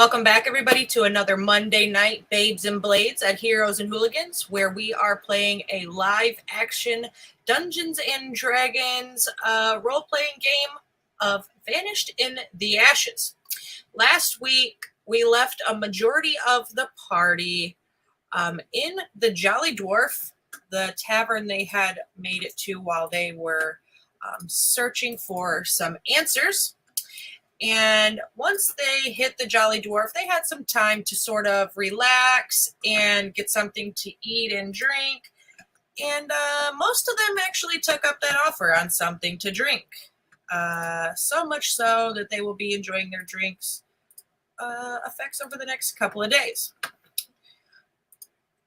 Welcome back, everybody, to another Monday night Babes and Blades at Heroes and Hooligans, where we are playing a live-action Dungeons and Dragons role-playing game of Vanished in the Ashes. Last week, we left a majority of the party in the Jolly Dwarf, the tavern they had made it to while they were searching for some answers. And once they hit the Jolly Dwarf, they had some time to sort of relax and get something to eat and drink. And most of them actually took up that offer on something to drink. So much so that they will be enjoying their drinks effects over the next couple of days.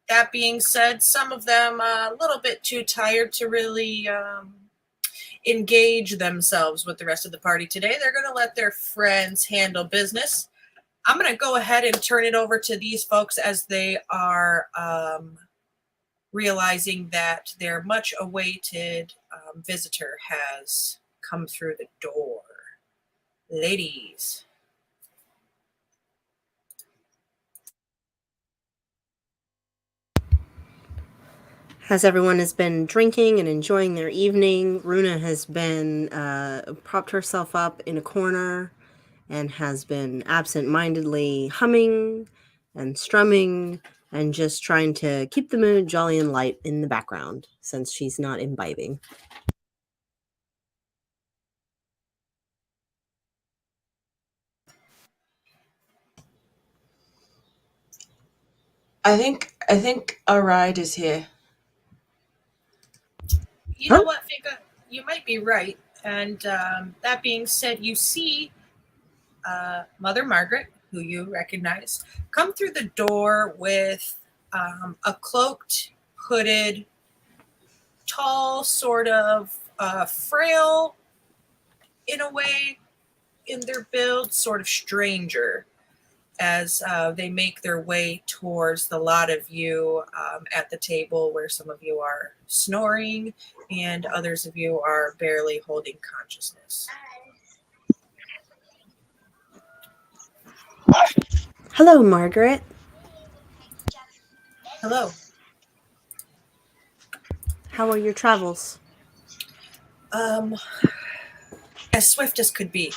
That being said, some of them a little bit too tired to really engage themselves with the rest of the party today. They're going to let their friends handle business. I'm going to go ahead and turn it over to these folks as they are realizing that their much awaited visitor has come through the door. Ladies. As everyone has been drinking and enjoying their evening, Runa has been propped herself up in a corner and has been absent-mindedly humming and strumming and just trying to keep the mood jolly and light in the background since she's not imbibing. I think our ride is here. You know what, Fika? You might be right. And that being said, you see Mother Margaret, who you recognize, come through the door with a cloaked, hooded, tall, sort of frail, in a way, in their build, sort of stranger, as they make their way towards the lot of you at the table where some of you are snoring and others of you are barely holding consciousness. Hello, Margaret. Hello. How are your travels? As swift as could be.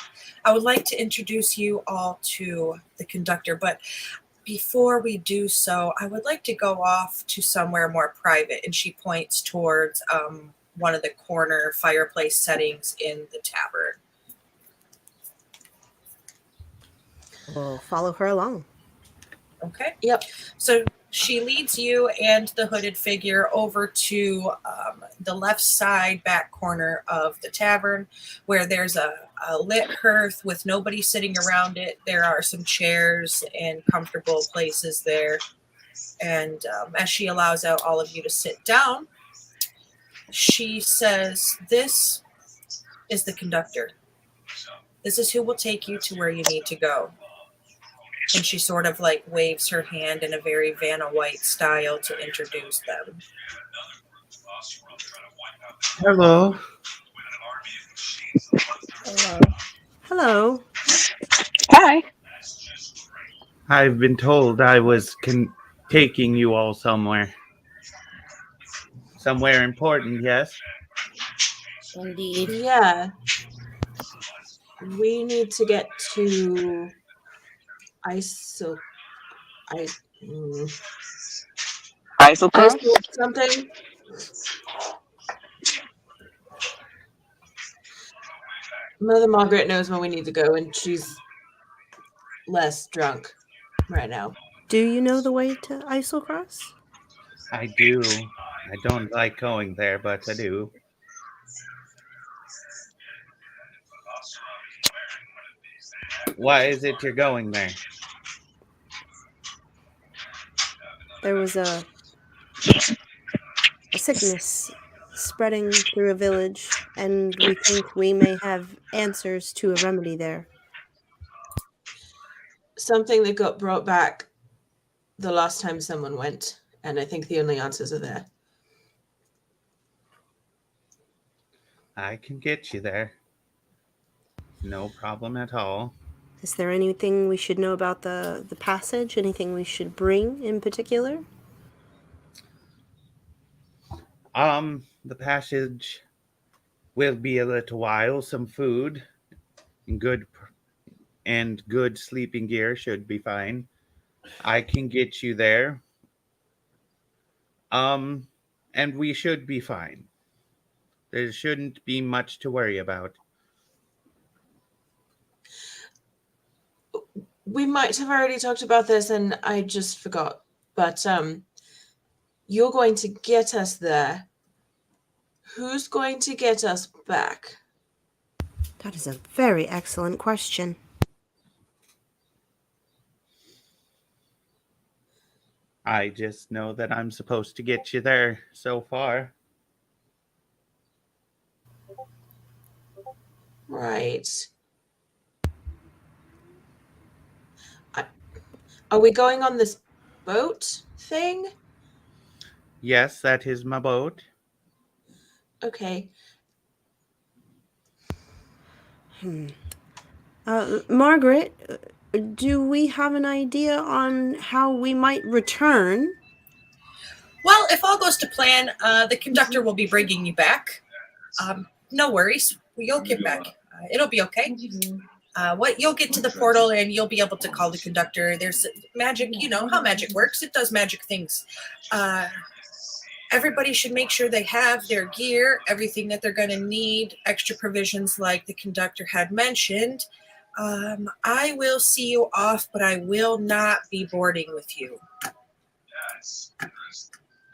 I would like to introduce you all to the conductor, but before we do so, I would like to go off to somewhere more private. And she points towards one of the corner fireplace settings in the tavern. We'll follow her along. Okay. Yep. So she leads you and the hooded figure over to the left side back corner of the tavern, where there's a lit hearth with nobody sitting around it. There are some chairs and comfortable places there. And as she allows out all of you to sit down, she says, "This is the conductor. This is who will take you to where you need to go." And she sort of like waves her hand in a very Vanna White style to introduce them. Hello. Hello. Hello. Hi. I've been told I was taking you all somewhere. Somewhere important, yes? Indeed. Yeah. We need to get to Isocross? something. Mother Margaret knows where we need to go, and she's less drunk right now. Do you know the way to Isocross? I do. I don't like going there, but I do. Why is it you're going there? There was a sickness spreading through a village, and we think we may have answers to a remedy there. Something that got brought back the last time someone went, and I think the only answers are there. I can get you there. No problem at all. Is there anything we should know about the passage? Anything we should bring in particular? The passage will be a little while. Some food and good sleeping gear should be fine. I can get you there. Um, and we should be fine. There shouldn't be much to worry about. We might have already talked about this and I just forgot. But you're going to get us there. Who's going to get us back? That is a very excellent question. I just know that I'm supposed to get you there so far. Right. Are we going on this boat thing? Yes, that is my boat. Okay. Margaret, do we have an idea on how we might return? Well, if all goes to plan, the conductor will be bringing you back. No worries. You'll get back. It'll be okay. You'll get to the portal and you'll be able to call the conductor. There's magic. You know how magic works. It does magic things. Everybody should make sure they have their gear, everything that they're going to need, extra provisions like the conductor had mentioned. I will see you off, but I will not be boarding with you.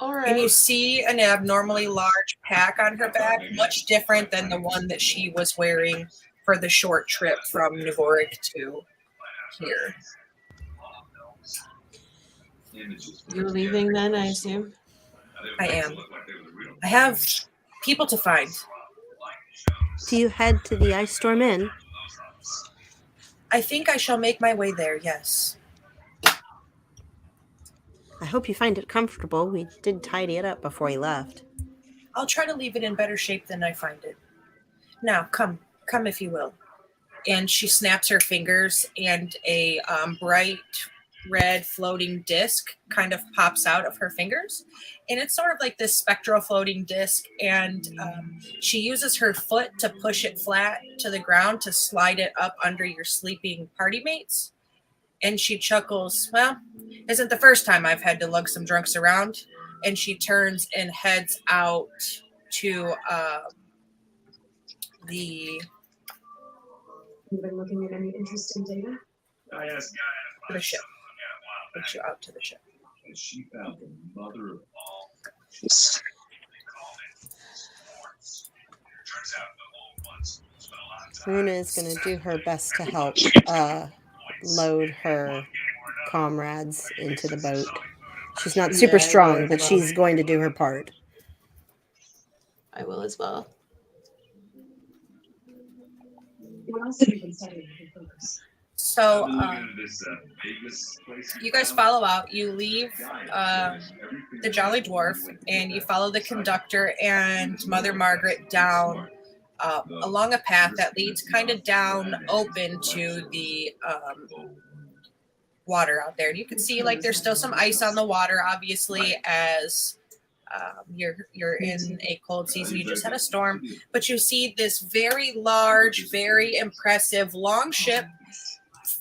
All right. And you see an abnormally large pack on her back, much different than the one that she was wearing for the short trip from Nivoric to here. You're leaving then, I assume? I am. I have people to find. Do you head to the Ice Storm Inn? I think I shall make my way there, yes. I hope you find it comfortable. We did tidy it up before you left. I'll try to leave it in better shape than I find it. Now, come if you will. And she snaps her fingers and a bright red floating disc kind of pops out of her fingers. And it's sort of like this spectral floating disc. And she uses her foot to push it flat to the ground to slide it up under your sleeping party mates. And she chuckles, well, isn't the first time I've had to lug some drunks around. And she turns and heads out to the... You've been looking at any interesting data? The ship. Takes you out to the ship. She found the mother of all. Runa is going to do her best to help load her comrades into the boat. She's not super strong, but she's going to do her part. I will as well. What else have you been studying? So you guys follow out. You leave the Jolly Dwarf and you follow the conductor and Mother Margaret down along a path that leads kind of down open to the water out there. And you can see like there's still some ice on the water, obviously, as you're in a cold season. You just had a storm, but you see this very large, very impressive long ship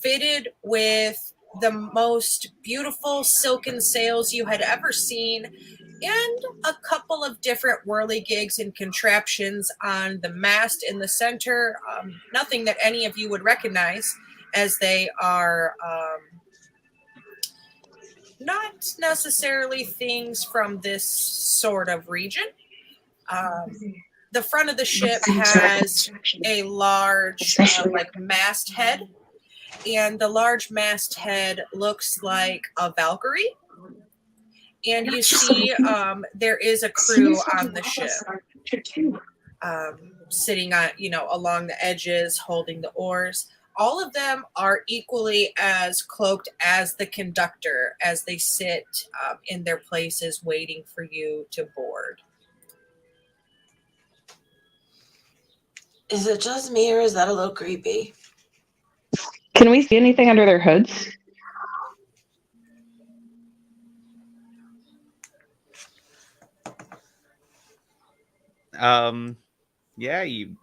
fitted with the most beautiful silken sails you had ever seen, and a couple of different whirligigs and contraptions on the mast in the center. Nothing that any of you would recognize, as they are not necessarily things from this sort of region. The front of the ship has a large masthead, and the large masthead looks like a Valkyrie. And you see there is a crew on the ship sitting on, along the edges, holding the oars. All of them are equally as cloaked as the conductor as they sit in their places waiting for you to board. Is it just me or is that a little creepy? Can we see anything under their hoods? Yeah, you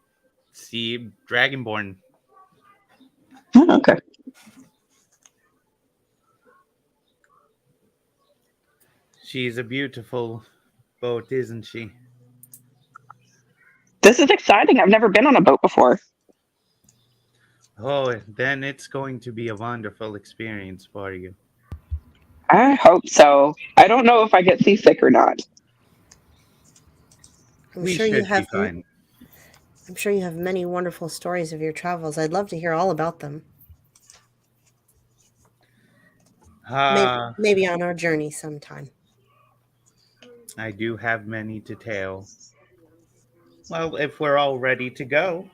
see Dragonborn. Oh, okay. She's a beautiful boat, isn't she? This is exciting. I've never been on a boat before. Oh, then it's going to be a wonderful experience for you. I hope so. I don't know if I get seasick or not. I'm sure you have. Be fine. I'm sure you have many wonderful stories of your travels. I'd love to hear all about them. Maybe on our journey sometime. I do have many to tell. Well, if we're all ready to go.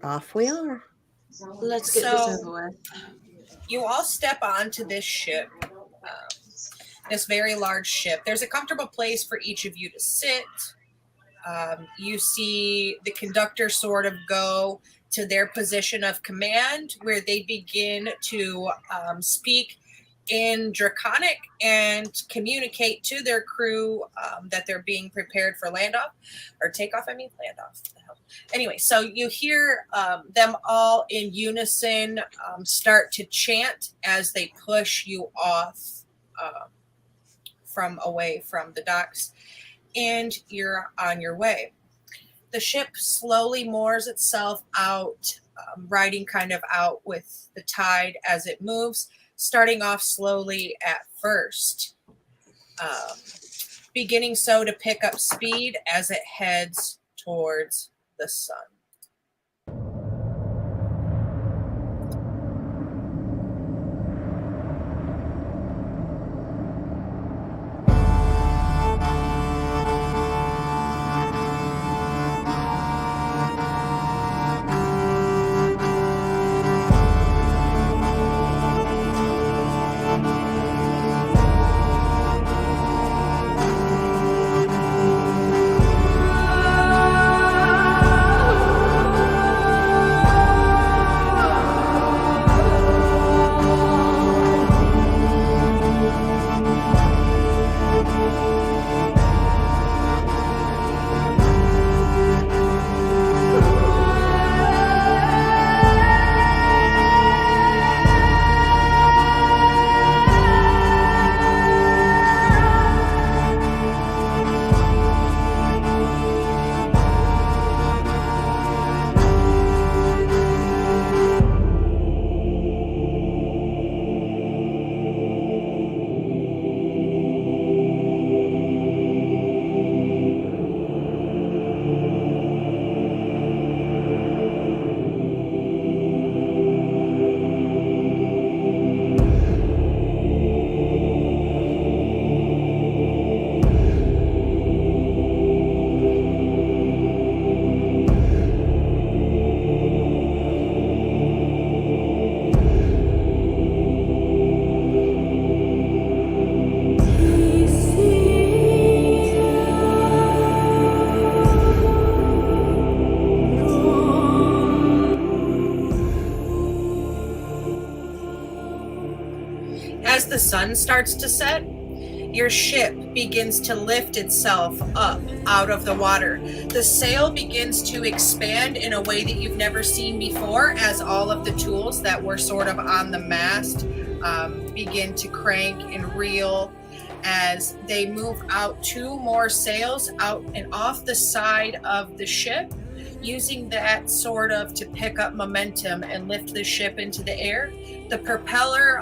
Off we are. Let's get this over with. You all step onto this ship, this very large ship. There's a comfortable place for each of you to sit. You see the conductor sort of go to their position of command, where they begin to speak in Draconic and communicate to their crew that they're being prepared for landoff or takeoff. I mean landoff. What the hell? Anyway, so you hear them all in unison start to chant as they push you off from away from the docks, and you're on your way. The ship slowly moors itself out, riding kind of out with the tide as it moves, starting off slowly at first, beginning so to pick up speed as it heads towards the sun. As the sun starts to set, your ship begins to lift itself up out of the water. The sail begins to expand in a way that you've never seen before, as all of the tools that were sort of on the mast begin to crank and reel as they move out 2 more sails out and off the side of the ship, using that sort of to pick up momentum and lift the ship into the air. The propeller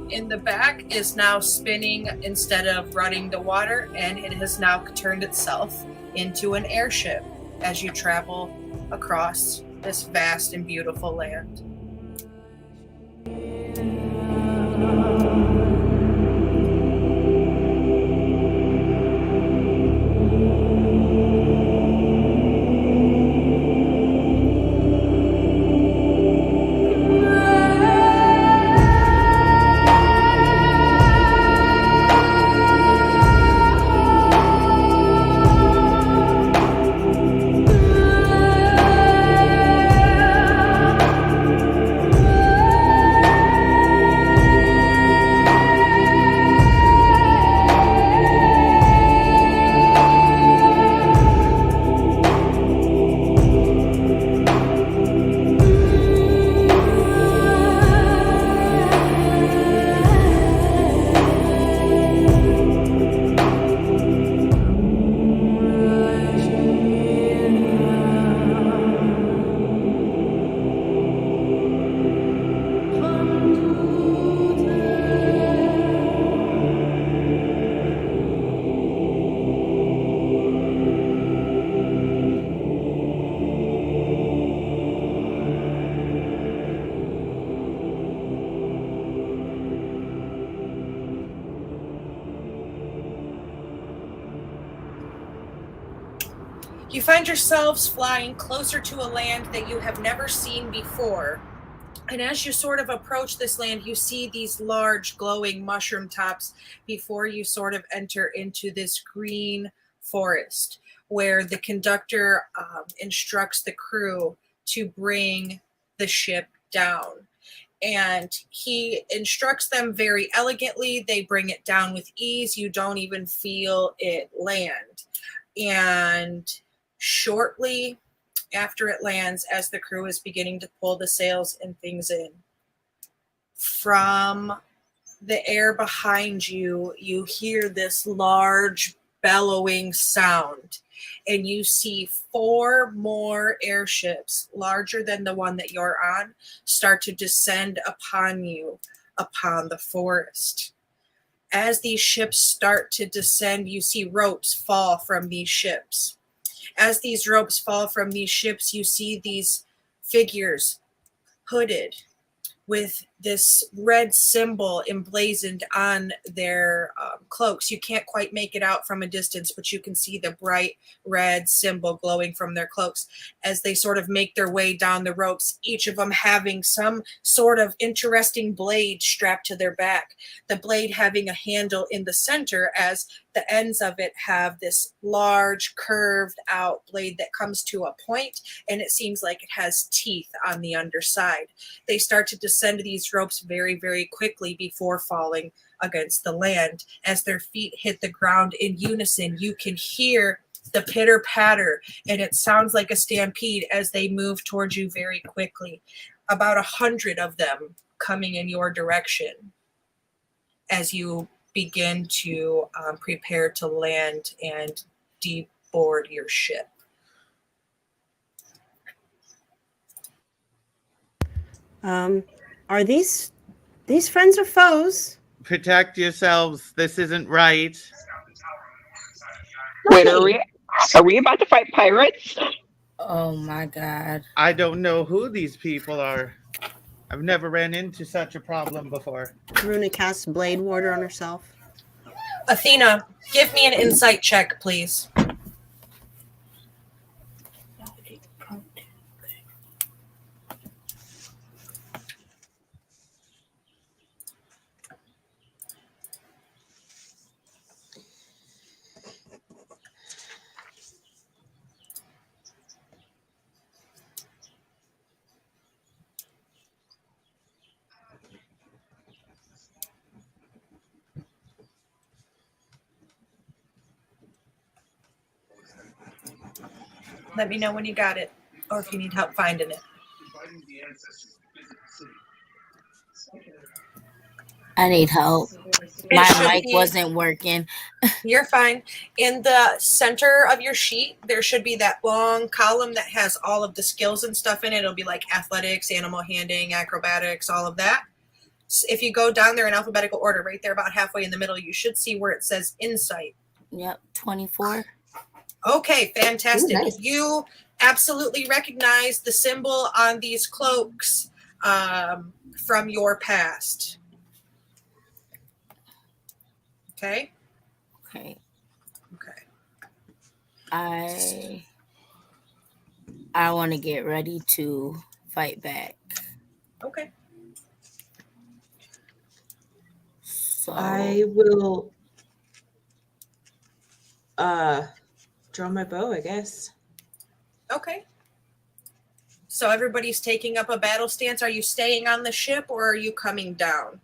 in the back is now spinning instead of running the water, and it has now turned itself into an airship as you travel across this vast and beautiful land. You find yourselves flying closer to a land that you have never seen before. And as you sort of approach this land, you see these large glowing mushroom tops before you sort of enter into this green forest where the conductor instructs the crew to bring the ship down. And he instructs them very elegantly. They bring it down with ease. You don't even feel it land. And shortly after it lands, as the crew is beginning to pull the sails and things in, from the air behind you, you hear this large bellowing sound, and you see 4 more airships, larger than the one that you're on, start to descend upon you, upon the forest. As these ships start to descend, you see ropes fall from these ships. As these ropes fall from these ships, you see these figures hooded with this red symbol emblazoned on their cloaks. You can't quite make it out from a distance, but you can see the bright red symbol glowing from their cloaks as they sort of make their way down the ropes, each of them having some sort of interesting blade strapped to their back. The blade having a handle in the center, as the ends of it have this large curved out blade that comes to a point, and it seems like it has teeth on the underside. They start to descend these ropes very, very quickly before falling against the land. As their feet hit the ground in unison, you can hear the pitter patter, and it sounds like a stampede as they move towards you very quickly. About 100 of them coming in your direction as you begin to prepare to land and deboard your ship. Are these friends or foes? Protect yourselves. This isn't right. Wait, are we about to fight pirates? Oh my God. I don't know who these people are. I've never ran into such a problem before. Runa casts Blade Warder on herself. Athena, give me an insight check, please. Let me know when you got it, or if you need help finding it. I need help. It My should mic be- wasn't working. You're fine. In the center of your sheet, there should be that long column that has all of the skills and stuff in it. It'll be like athletics, animal handling, acrobatics, all of that. So if you go down there in alphabetical order, right there about halfway in the middle, you should see where it says insight. Yep, 24. Okay, fantastic. Ooh, nice. You absolutely recognize the symbol on these cloaks from your past. Okay? Okay. Okay. I want to get ready to fight back. Okay. So I will draw my bow, I guess. Okay. So everybody's taking up a battle stance. Are you staying on the ship or are you coming down?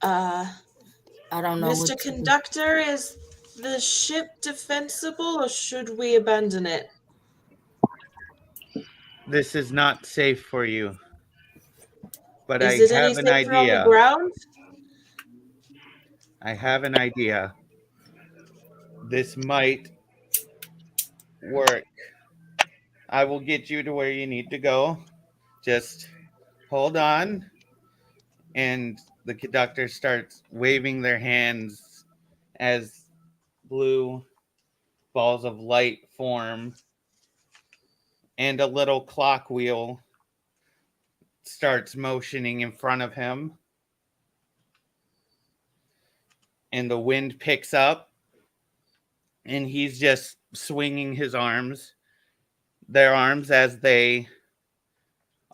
I don't know. Mr. Conductor, is the ship defensible or should we abandon it? This is not safe for you. But Is it I any have an safer on the idea. ground? I have an idea. This might work. I will get you to where you need to go. Just hold on. And the conductor starts waving their hands as blue balls of light form. And a little clock wheel starts motioning in front of him. And the wind picks up. And he's just swinging their arms as they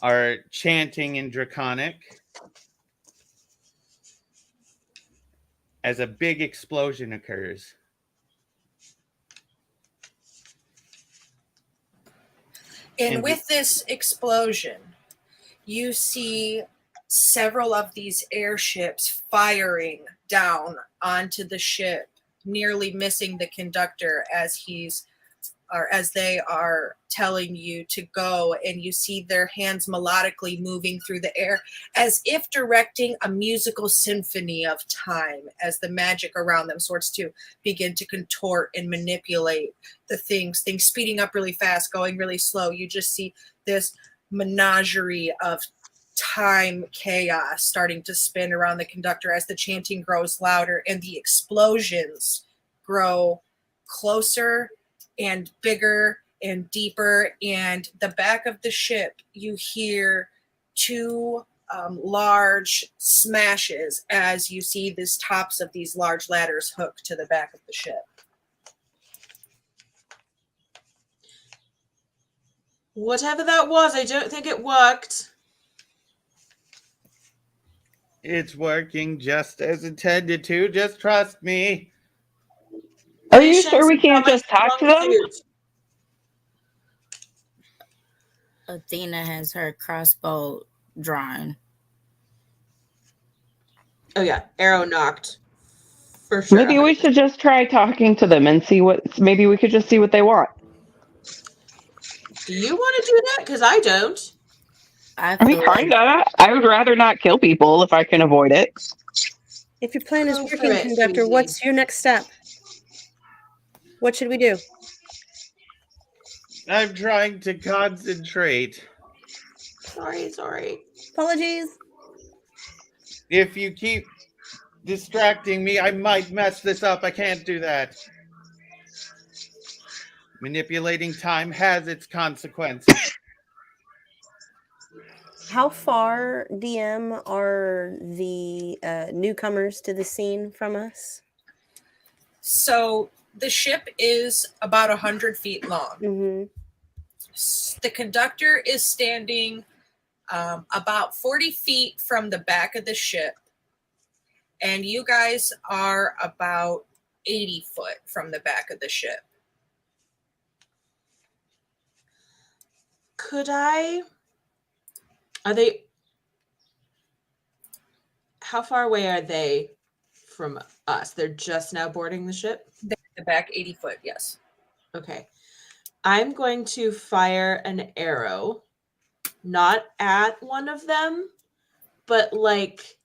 are chanting in Draconic as a big explosion occurs. And with this explosion, you see several of these airships firing down onto the ship, nearly missing the conductor as they are telling you to go, and you see their hands melodically moving through the air as if directing a musical symphony of time as the magic around them starts to begin to contort and manipulate the things speeding up really fast, going really slow. You just see this menagerie of time chaos starting to spin around the conductor as the chanting grows louder and the explosions grow closer and bigger and deeper. And the back of the ship, you hear two large smashes as you see the tops of these large ladders hooked to the back of the ship. Whatever that was, I don't think it worked. It's working just as intended to. Just trust me. Are you sure we can't just talk to them? Athena has her crossbow drawn. Oh yeah, arrow knocked. For sure. Maybe we should just try talking to them and see maybe we could just see what they want. Do you want to do that? Because I don't. I mean, kinda. I would rather not kill people if I can avoid it. If your plan is working, Conductor, what's your next step? What should we do? I'm trying to concentrate. Sorry. Apologies. If you keep distracting me, I might mess this up. I can't do that. Manipulating time has its consequences. How far, DM, are the newcomers to the scene from us? So the ship is about 100 feet long. Mm-hmm. The conductor is standing about 40 feet from the back of the ship, and you guys are about 80 foot from the back of the ship. How far away are they from us? They're just now boarding the ship? They're in the back 80 foot, yes. Okay. I'm going to fire an arrow, not at one of them, but like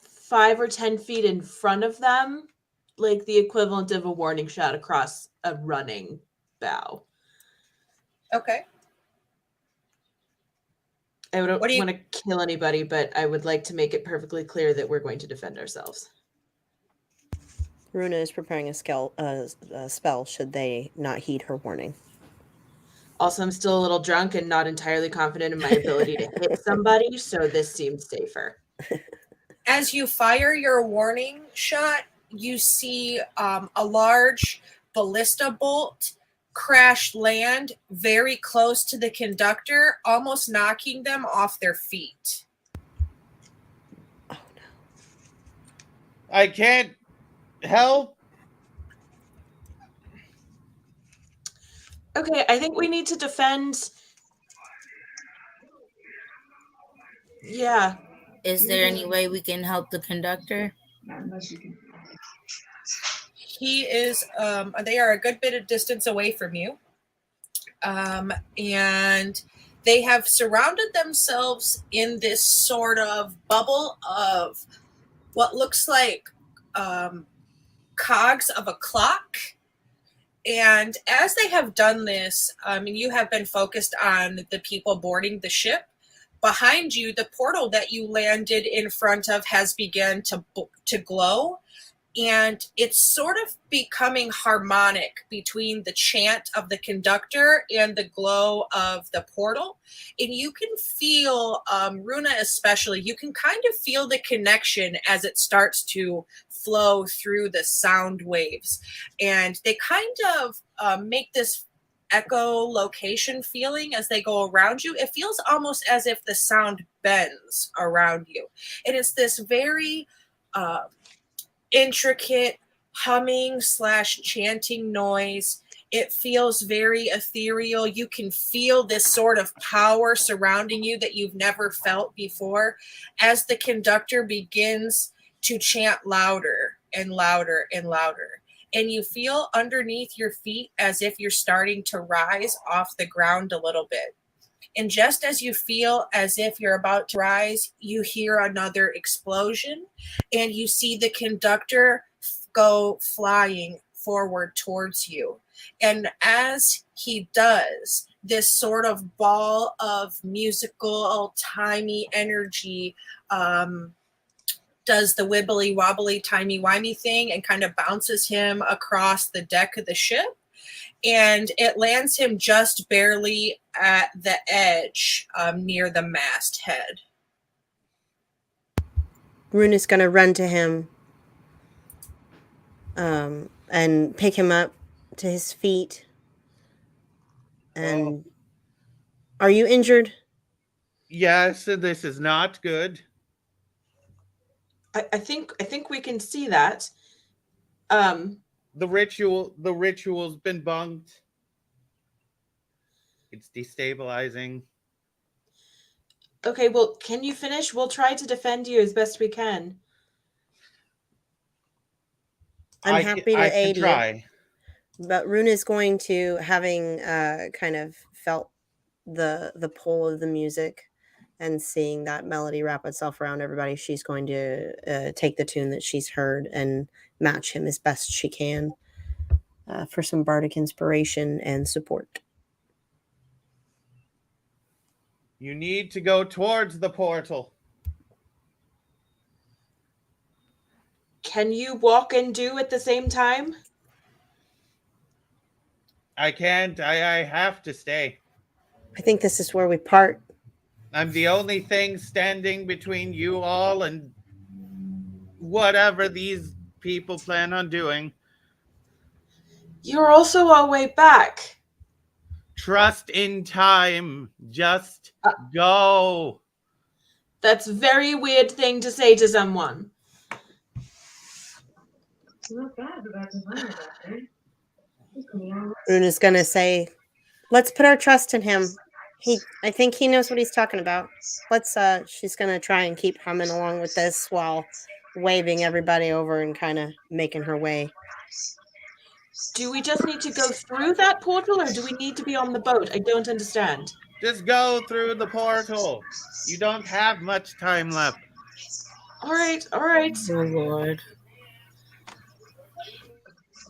5 or 10 feet in front of them, like the equivalent of a warning shot across a running bow. Okay. I don't want to kill anybody, but I would like to make it perfectly clear that we're going to defend ourselves. Runa is preparing a spell should they not heed her warning. Also, I'm still a little drunk and not entirely confident in my ability to hit somebody, so this seems safer. As you fire your warning shot, you see a large ballista bolt crash land very close to the conductor, almost knocking them off their feet. Oh no. I can't help. Okay, I think we need to defend. Yeah. Is there any way we can help the conductor? Not unless you can. He is, they are a good bit of distance away from you. And they have surrounded themselves in this sort of bubble of what looks like cogs of a clock. And as they have done this, and you have been focused on the people boarding the ship, behind you, the portal that you landed in front of has begun to glow. and it's sort of becoming harmonic between the chant of the conductor and the glow of the portal. And you can feel, Runa especially, you can kind of feel the connection as it starts to flow through the sound waves. And they kind of make this echolocation feeling as they go around you. It feels almost as if the sound bends around you. And it's this very intricate humming / chanting noise. It feels very ethereal. You can feel this sort of power surrounding you that you've never felt before as the conductor begins to chant louder and louder and louder. And you feel underneath your feet as if you're starting to rise off the ground a little bit. And just as you feel as if you're about to rise, you hear another explosion and you see the conductor go flying forward towards you. And as he does, this sort of ball of musical, timey energy does the wibbly wobbly, timey wimey thing and kind of bounces him across the deck of the ship. And it lands him just barely at the edge near the masthead. Runa's going to run to him and pick him up to his feet. And are you injured? Yes, this is not good. I think we can see that. The ritual's been bunked. It's destabilizing. Okay, well, can you finish? We'll try to defend you as best we can. I'm happy to aid try. you. But Runa's going to, having kind of felt the pull of the music and seeing that melody wrap itself around everybody, she's going to take the tune that she's heard and match him as best she can for some bardic inspiration and support. You need to go towards the portal. Can you walk and do at the same time? I can't. I have to stay. I think this is where we part. I'm the only thing standing between you all and whatever these people plan on doing. You're also our way back. Trust in time. Just go. That's a very weird thing to say to someone. It's not bad about to learn about it. Runa's going to say, let's put our trust in him. I think he knows what he's talking about. She's going to try and keep humming along with this while waving everybody over and kind of making her way. Do we just need to go through that portal or do we need to be on the boat? I don't understand. Just go through the portal. You don't have much time left. All right. Oh, Lord.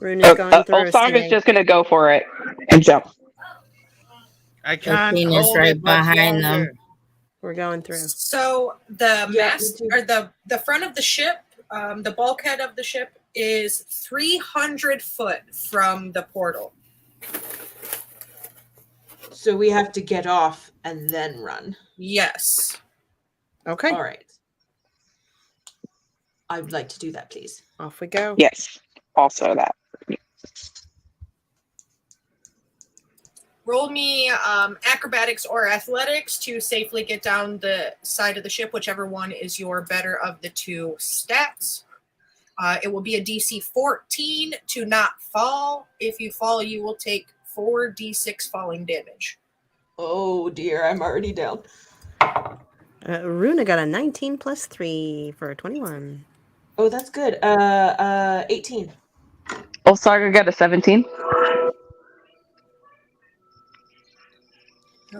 Runa's going through. Old Song is just going to go for it and jump. I can't Athena's hold right it much behind them. longer. We're going through. So the Yeah, mast me too. or the front of the ship, the bulkhead of the ship is 300 foot from the portal. So we have to get off and then run. Yes. Okay. All right. I would like to do that, please. Off we go. Yes. Also that. Roll me acrobatics or athletics to safely get down the side of the ship, whichever one is your better of the two stats. It will be a DC 14 to not fall. If you fall, you will take 4d6 falling damage. Oh dear, I'm already down. Runa got a 19 plus 3 for a 21. Oh, that's good. 18. Old Saga got a 17.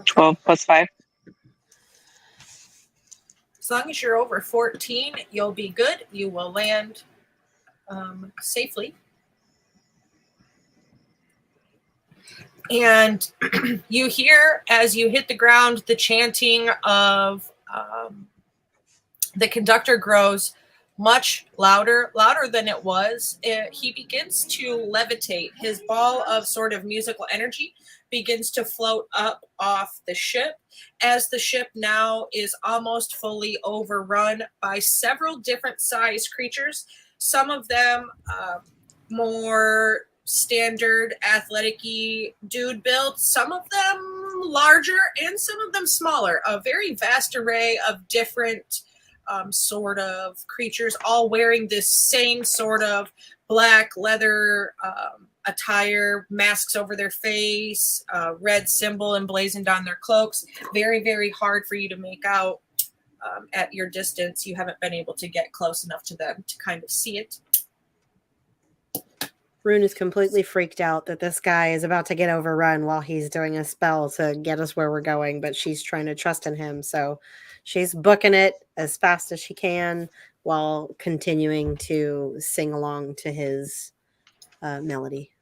12 plus 5. As long as you're over 14, you'll be good. You will land safely. And you hear, as you hit the ground, the chanting of the conductor grows much louder than it was. He begins to levitate. His ball of sort of musical energy begins to float up off the ship as the ship now is almost fully overrun by several different size creatures. Some of them more standard athletic-y dude build, some of them larger and some of them smaller. A very vast array of different sort of creatures, all wearing this same sort of black leather attire, masks over their face, red symbol emblazoned on their cloaks. Very, very hard for you to make out at your distance. You haven't been able to get close enough to them to kind of see it. Rune is completely freaked out that this guy is about to get overrun while he's doing a spell to get us where we're going, but she's trying to trust in him. So she's booking it as fast as she can while continuing to sing along to his melody.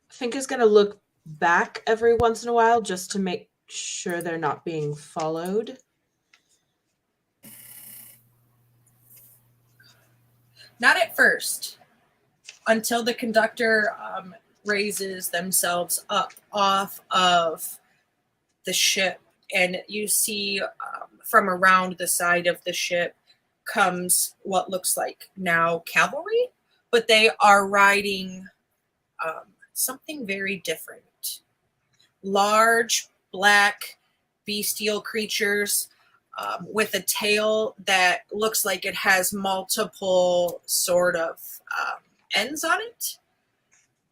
Finka's going to look back every once in a while just to make sure they're not being followed. Not at first, until the conductor raises themselves up off of the ship, and you see from around the side of the ship comes what looks like now cavalry, but they are riding something very different. Large, black, bestial creatures with a tail that looks like it has multiple sort of ends on it.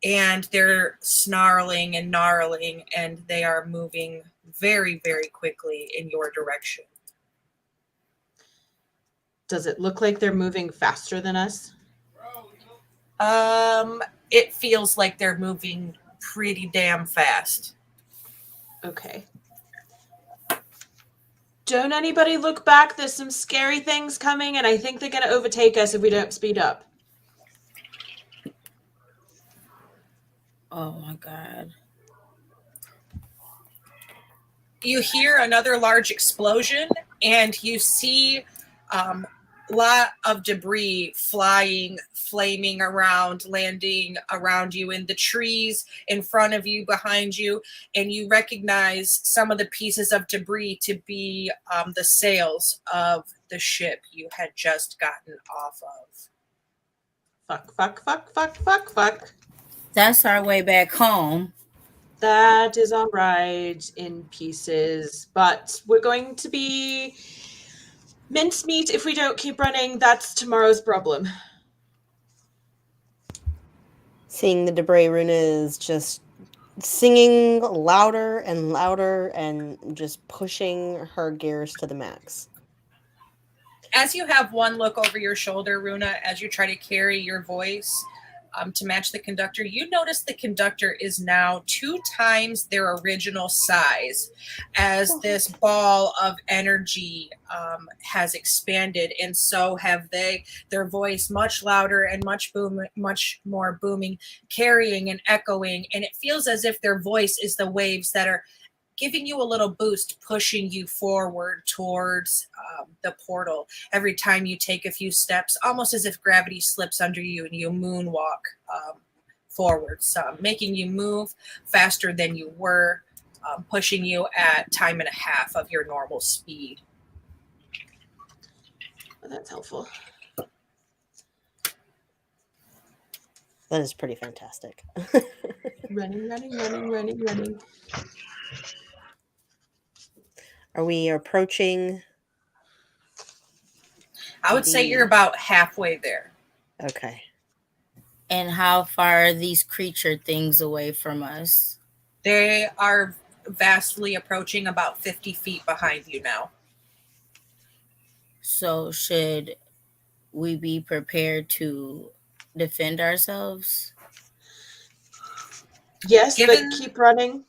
And they're snarling and gnarling, and they are moving very, very quickly in your direction. Does it look like they're moving faster than us? It feels like they're moving pretty damn fast. Okay. Don't anybody look back. There's some scary things coming, and I think they're going to overtake us if we don't speed up. Oh my God. You hear another large explosion, and you see lot of debris flying, flaming around, landing around you in the trees in front of you, behind you, and you recognize some of the pieces of debris to be the sails of the ship you had just gotten off of. Fuck. That's our way back home. That is all right in pieces, but we're going to be mincemeat if we don't keep running. That's tomorrow's problem. Seeing the debris, Runa is just singing louder and louder and just pushing her gears to the max. As you have one look over your shoulder, Runa, as you try to carry your voice to match the conductor, you notice the conductor is now 2 times their original size as this ball of energy has expanded, and so have they. Their voice much louder and much more booming, carrying and echoing, and it feels as if their voice is the waves that are giving you a little boost, pushing you forward towards the portal every time you take a few steps, almost as if gravity slips under you and you moonwalk forwards, making you move faster than you were, pushing you at time and a half of your normal speed. Well, that's helpful. That is pretty fantastic. Running. Are we approaching? I would say you're about halfway there. Okay. And how far are these creature things away from us? They are vastly approaching, about 50 feet behind you now. So should we be prepared to defend ourselves? Yes, but keep running.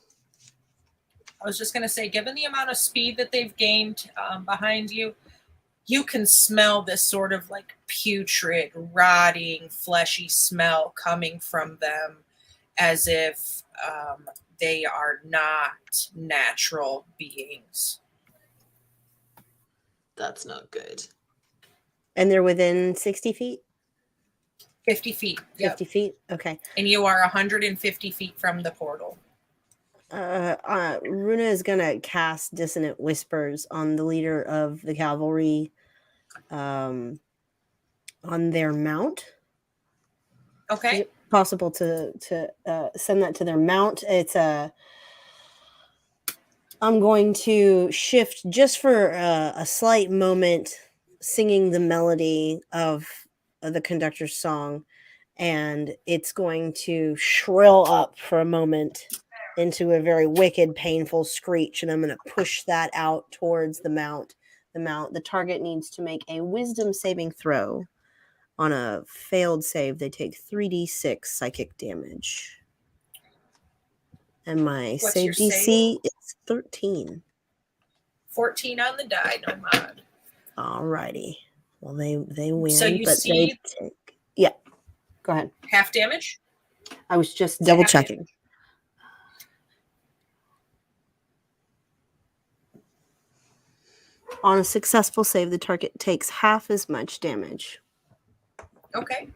I was just going to say, given the amount of speed that they've gained behind you, you can smell this sort of like putrid, rotting, fleshy smell coming from them, as if they are not natural beings. That's not good. And they're within 60 feet? 50 feet. Yep. 50 feet? Okay. And you are 150 feet from the portal. Runa is going to cast Dissonant Whispers on the leader of the cavalry on their mount. Okay. Is it possible to send that to their mount? I'm going to shift just for a slight moment, singing the melody of the conductor's song, and it's going to shrill up for a moment into a very wicked, painful screech, and I'm going to push that out towards the mount. The target needs to make a wisdom saving throw. On a failed save, they take 3d6 psychic damage. And my What's save your DC save? is 13. 14 on the die, no mod. Alrighty. Well, they win, So you but see- they take... Yeah. Go ahead. Half damage? I was just double half checking. On a successful save, the target takes half as much damage. Okay.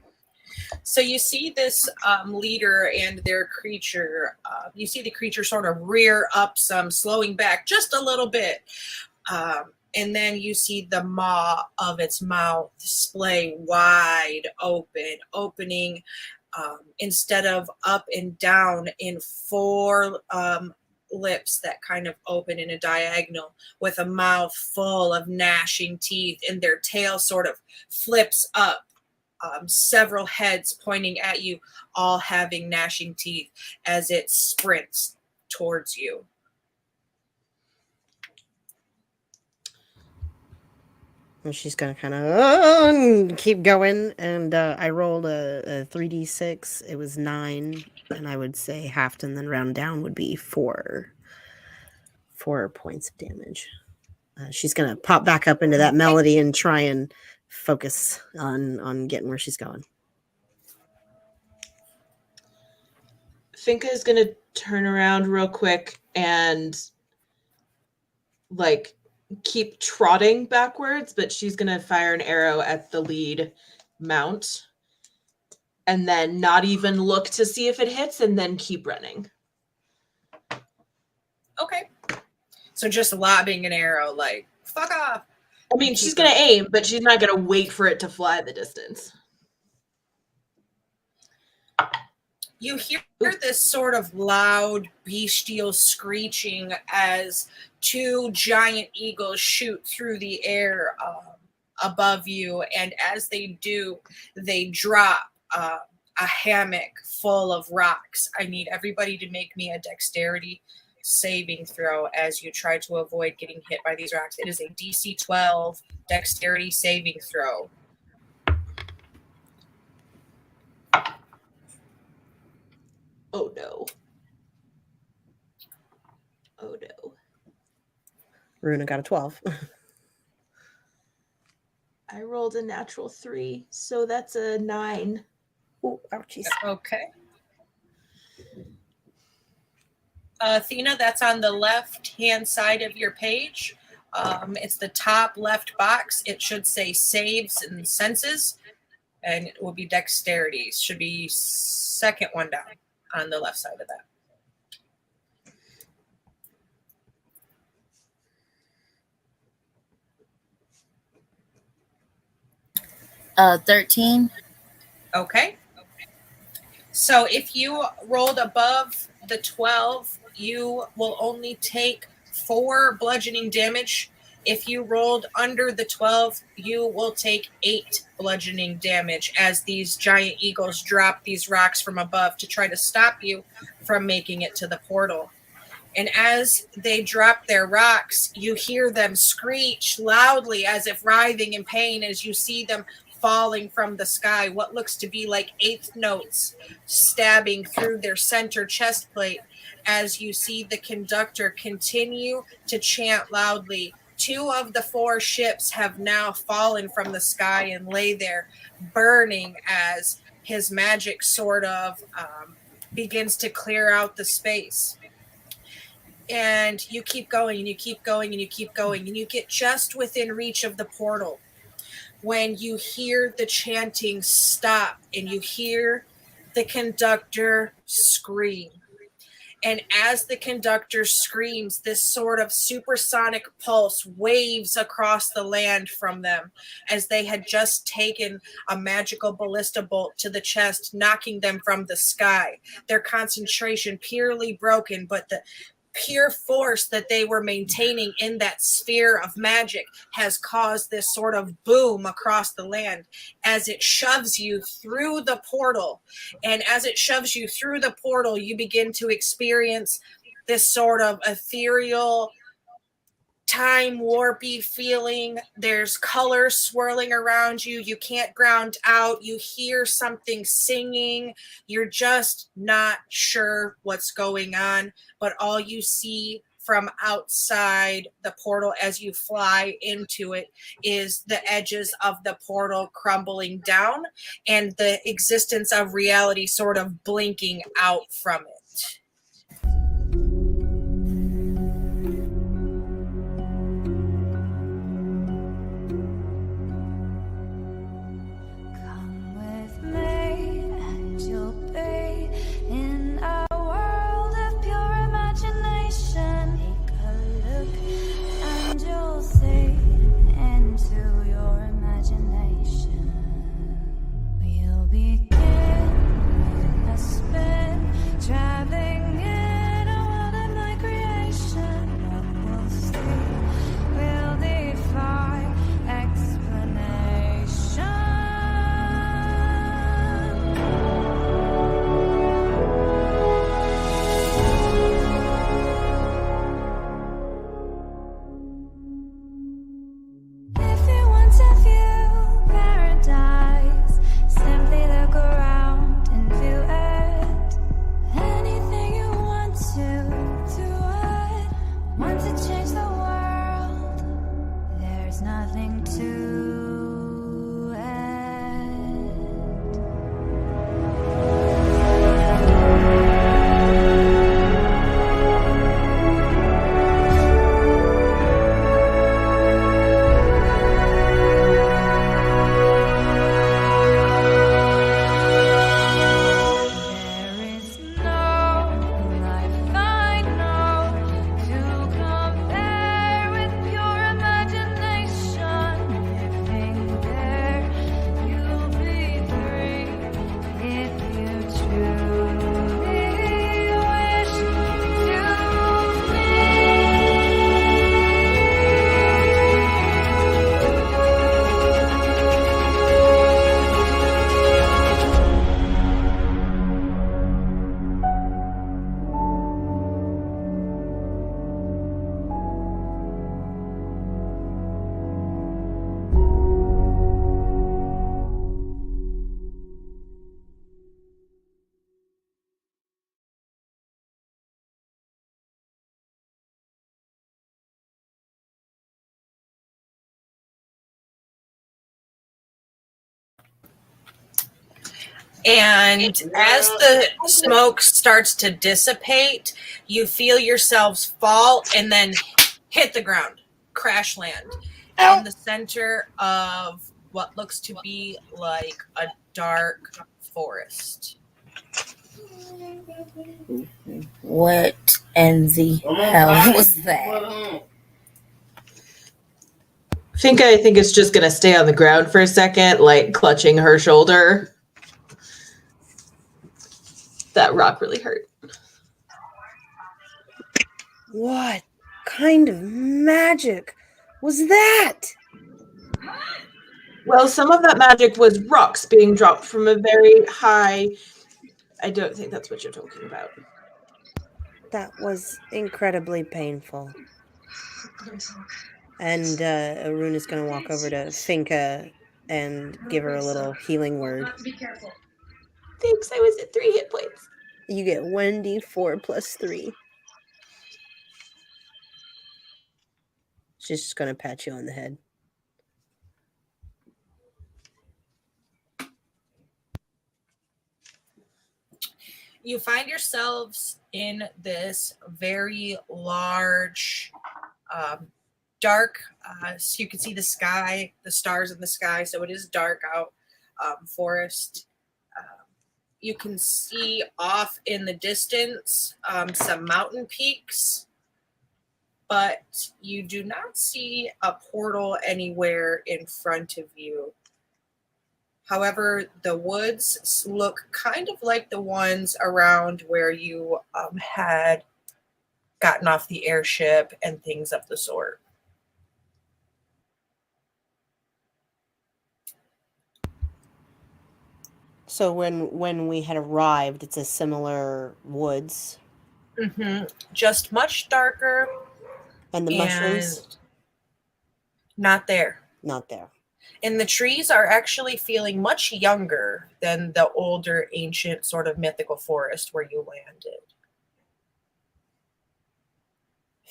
So you see this leader and their creature. You see the creature sort of rear up some, slowing back just a little bit. And then you see the maw of its mouth splay wide open, opening instead of up and down in 4 lips that kind of open in a diagonal, with a mouth full of gnashing teeth, and their tail sort of flips up. Several heads pointing at you, all having gnashing teeth as it sprints towards you. And she's going to kind of keep going. And I rolled a 3d6. It was 9. And I would say halved and then round down would be 4 points of damage. She's going to pop back up into that melody and try and focus on getting where she's going. Finka is going to turn around real quick and like keep trotting backwards, but she's going to fire an arrow at the lead mount and then not even look to see if it hits and then keep running. Okay. So just lobbing an arrow, like, fuck off. I mean, she's going to aim, but she's not going to wait for it to fly the distance. You hear this sort of loud, bestial screeching as 2 giant eagles shoot through the air above you. And as they do, they drop a hammock full of rocks. I need everybody to make me a dexterity saving throw as you try to avoid getting hit by these rocks. It is a DC 12 dexterity saving throw. Oh no. Oh no. Runa got a 12. I rolled a natural 3, so that's a 9. Oh, ouchies. Okay. Athena, that's on the left-hand side of your page. It's the top left box. It should say saves and senses, and it will be dexterity. Should be second one down on the left side of that. 13. Okay. So if you rolled above the 12, you will only take 4 bludgeoning damage. If you rolled under the 12, you will take 8 bludgeoning damage as these giant eagles drop these rocks from above to try to stop you from making it to the portal. And as they drop their rocks, you hear them screech loudly as if writhing in pain as you see them falling from the sky, what looks to be like 8th notes stabbing through their center chest plate as you see the conductor continue to chant loudly. 2 of the 4 ships have now fallen from the sky and lay there burning as his magic sort of begins to clear out the space. And you keep going and you keep going and you keep going and you get just within reach of the portal. when you hear the chanting stop and you hear the conductor scream. And as the conductor screams, this sort of supersonic pulse waves across the land from them as they had just taken a magical ballista bolt to the chest, knocking them from the sky. Their concentration purely broken, but the pure force that they were maintaining in that sphere of magic has caused this sort of boom across the land as it shoves you through the portal. And as it shoves you through the portal, you begin to experience this sort of ethereal, time warpy feeling. There's color swirling around you. You can't ground out. You hear something singing. You're just not sure what's going on, but all you see from outside the portal as you fly into it is the edges of the portal crumbling down and the existence of reality sort of blinking out from it. And as the smoke starts to dissipate, you feel yourselves fall and then hit the ground, crash land in the center of what looks to be like a dark forest. What in the hell was that? I think it's just gonna stay on the ground for a second, like clutching her shoulder. That rock really hurt. What kind of magic was that? Well, some of that magic was rocks being dropped from a very high. I don't think that's what you're talking about. That was incredibly painful. And Arun is going to walk over to Finka and give her a little healing word. Be careful. Thanks, I was at 3 hit points. You get 1d4 plus 3. She's just going to pat you on the head. You find yourselves in this very large dark. So you can see the sky, the stars in the sky. So it is dark out. Forest. You can see off in the distance some mountain peaks, but you do not see a portal anywhere in front of you. However, the woods look kind of like the ones around where you had gotten off the airship and things of the sort. So when we had arrived, it's a similar woods. Mm-hmm. Just much darker. And the mushrooms? Not there. Not there. And the trees are actually feeling much younger than the older, ancient, sort of mythical forest where you landed.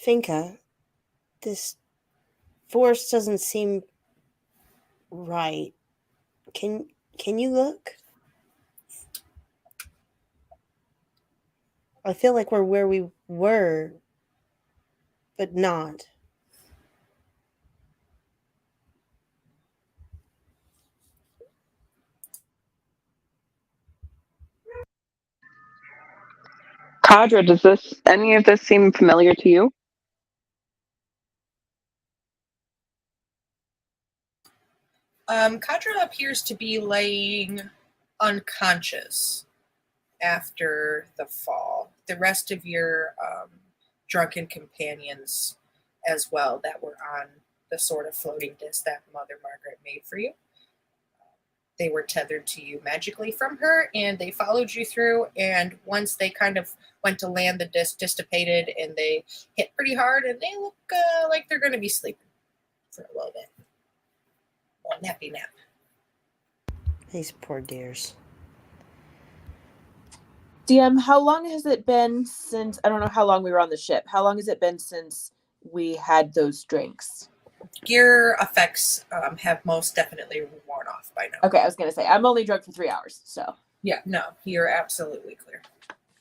Finka, this forest doesn't seem right. Can you look? I feel like we're where we were, but not. Kadra, does any of this seem familiar to you? Kadra appears to be laying unconscious after the fall. The rest of your drunken companions as well that were on the sort of floating disc that Mother Margaret made for you. They were tethered to you magically from her, and they followed you through, and once they kind of went to land, the disc dissipated, and they hit pretty hard, and they look like they're going to be sleeping for a little bit. Well, nappy nap. These poor dears. DM, how long has it been since, I don't know how long we were on the ship, how long has it been since we had those drinks? Gear effects have most definitely worn off by now. Okay, I was going to say, I'm only drunk for 3 hours, so. Yeah, no, you're absolutely clear.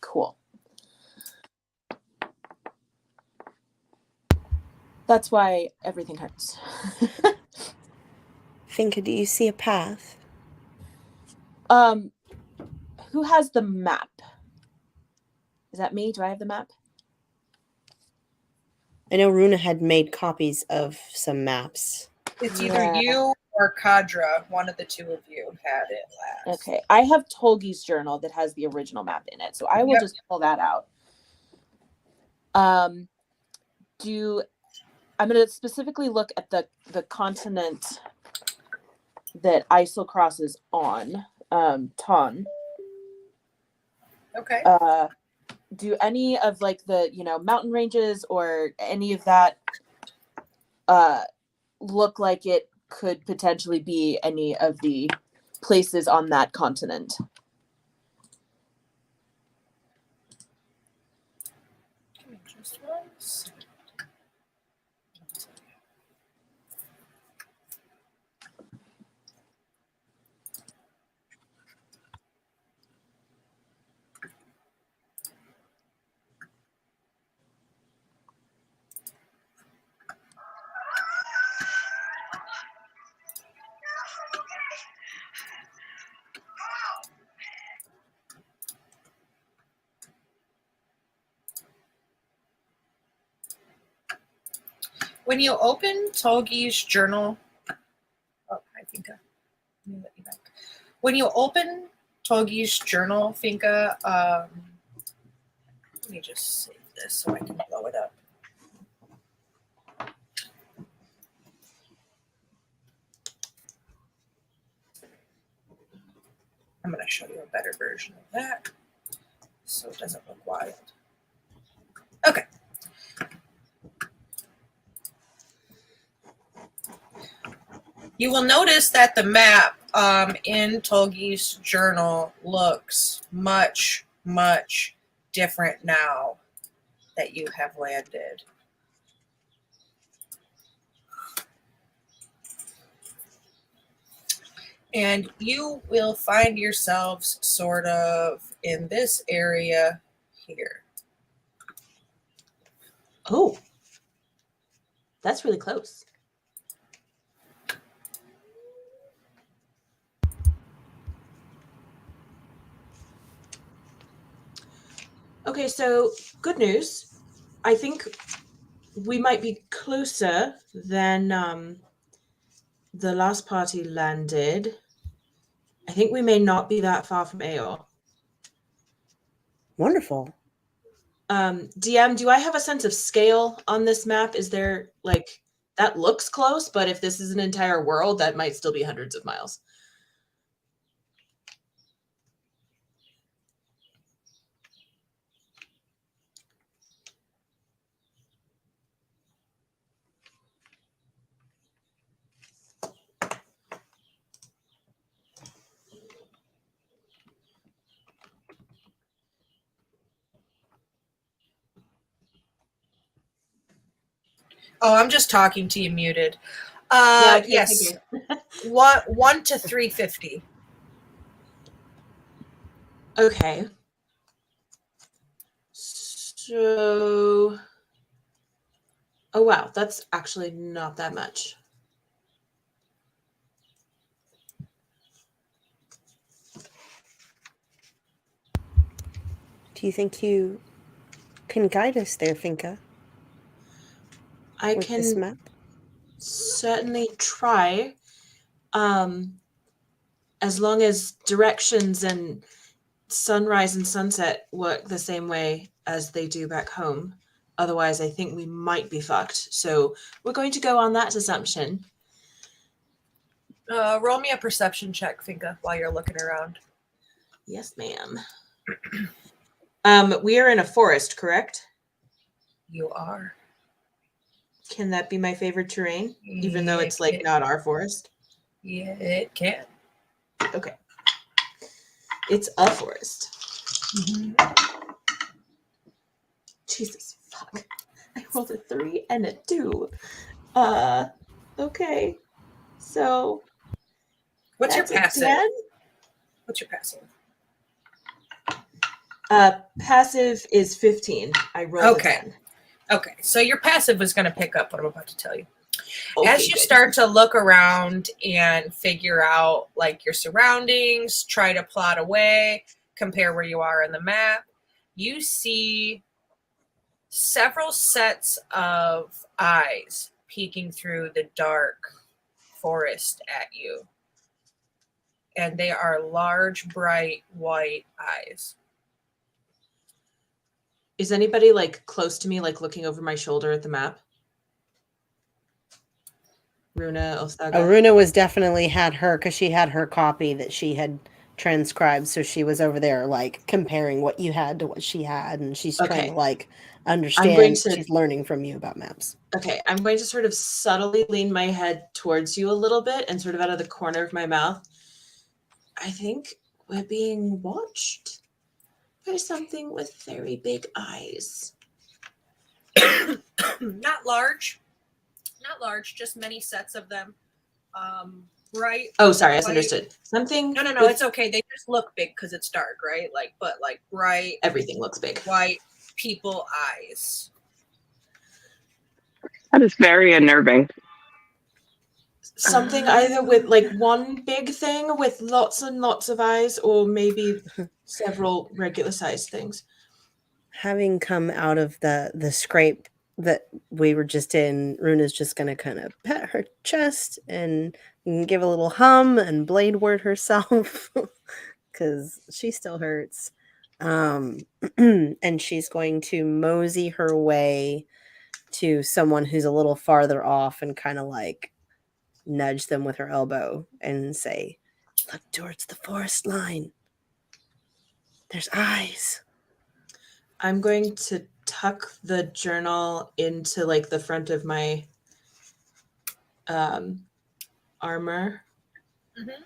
Cool. That's why everything hurts. Finka, do you see a path? Who has the map? Is that me? Do I have the map? I know Runa had made copies of some maps. It's either you or Kadra. One of the two of you had it last. Okay, I have Tolgi's journal that has the original map in it, so I will just pull that out. I'm going to specifically look at the continent that ISIL crosses on, Ton. Okay. Do any of like the, mountain ranges or any of that look like it could potentially be any of the places on that continent? Just one second. When you open Tolgi's journal, Finka. Let me let you back. When you open Tolgi's journal, Finka, let me just save this so I can blow it up. I'm going to show you a better version of that so it doesn't look wild. Okay. You will notice that the map in Tolgi's journal looks much, much different now that you have landed. And you will find yourselves sort of in this area here. Oh, That's really close. Okay, so good news. I think we might be closer than the last party landed. I think we may not be that far from Aor. Wonderful. DM, do I have a sense of scale on this map? Is there, like, that looks close, but if this is an entire world, that might still be hundreds of miles. Oh, I'm just talking to you muted. I can't Yes. figure. 1 to 350. Okay. So, oh wow, that's actually not that much. Do you think you can guide us there, Finka, I with this can map? certainly try. As long as directions and sunrise and sunset work the same way as they do back home. Otherwise, I think we might be fucked. So we're going to go on that assumption. Roll me a perception check, Finka, while you're looking around. Yes, ma'am. We are in a forest, correct? You are. Can that be my favorite terrain, even though it's like Yeah. not our forest? Yeah, it can. Okay. It's a forest. Jesus fuck. I rolled a 3 and a 2. Okay. So What's your that's a passive? 10? What's your passive? Passive is 15. I rolled Okay. a 10. Okay, so your passive is going to pick up what I'm about to tell you. Okay, As you good. start to look around and figure out like your surroundings, try to plot away, compare where you are in the map, you see several sets of eyes peeking through the dark forest at you. And they are large, bright, white eyes. Is anybody like close to me, like looking over my shoulder at the map? Runa, Osaga? Aruna was definitely had her, because she had her copy that she had transcribed, so she was over there like comparing what you had to what she had, and she's trying Okay. to like I'm understand. going to- She's learning from you about maps. Okay, I'm going to sort of subtly lean my head towards you a little bit and sort of out of the corner of my mouth. I think we're being watched by something with very big eyes. Not large, just many sets of them. Bright. Oh, sorry, I white. misunderstood. Something. No, with- it's okay. They just look big because it's dark, right? But bright, Everything looks big. white people eyes. That is very unnerving. Something either with like one big thing with lots and lots of eyes, or maybe several regular sized things. Having come out of the scrape that we were just in, Runa's just going to kind of pet her chest and give a little hum and blade word herself because she still hurts. And she's going to mosey her way to someone who's a little farther off and kind of like nudge them with her elbow and say, "Look towards the forest line. There's eyes." I'm going to tuck the journal into like the front of my armor. Mm-hmm.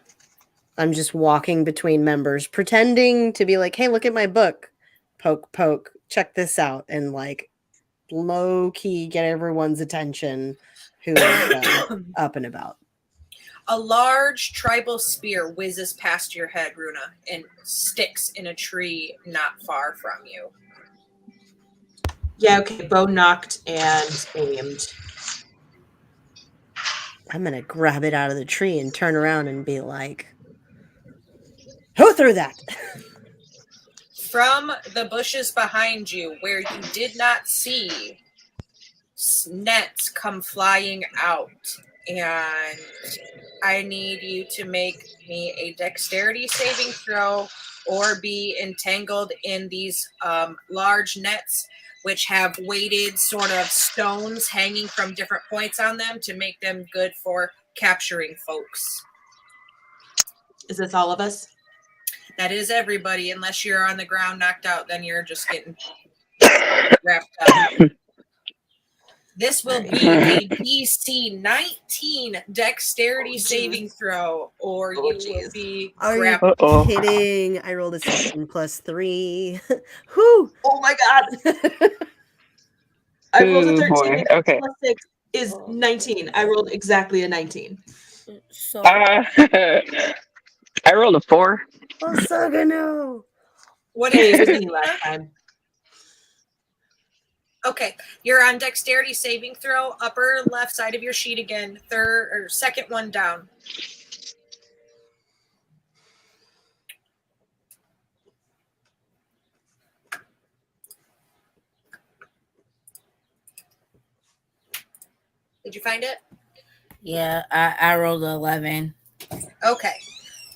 I'm just walking between members, pretending to be like, "Hey, look at my book. Poke, poke. Check this out." And like low key get everyone's attention who is up and about. A large tribal spear whizzes past your head, Runa, and sticks in a tree not far from you. Yeah, okay, bow knocked and aimed. I'm gonna grab it out of the tree and turn around and be like, "Who threw that?" From the bushes behind you, where you did not see nets come flying out, and I need you to make me a dexterity saving throw or be entangled in these large nets, which have weighted sort of stones hanging from different points on them to make them good for capturing folks. Is this all of us? That is everybody, unless you're on the ground knocked out, then you're just getting wrapped up. This will be a DC 19 dexterity saving throw, or you will be Are you grappled. Uh-oh. kidding? I rolled a 7 plus 3. Whew! Oh my god! I rolled a Ooh, 13 boy. and Okay. plus 6 is 19. I rolled exactly a 19. So I rolled a 4. Oh, Saga, no! What Hey, is it was it? me last time. Okay, you're on dexterity saving throw, upper left side of your sheet again, third or second one down. Did you find it? yeah, I rolled 11. Okay.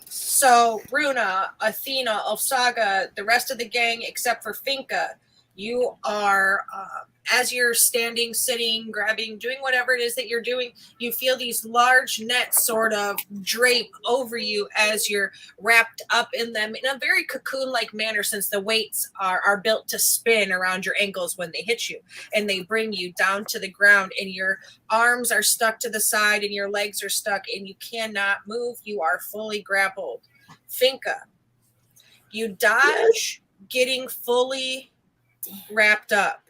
So, Runa, Athena, Olsaga, the rest of the gang except for Finka, you are, as you're standing, sitting, grabbing, doing whatever it is that you're doing, you feel these large nets sort of drape over you as you're wrapped up in them in a very cocoon-like manner, since the weights are built to spin around your ankles when they hit you, and they bring you down to the ground, and your arms are stuck to the side and your legs are stuck and you cannot move. You are fully grappled. Finka, you dodge getting fully wrapped up.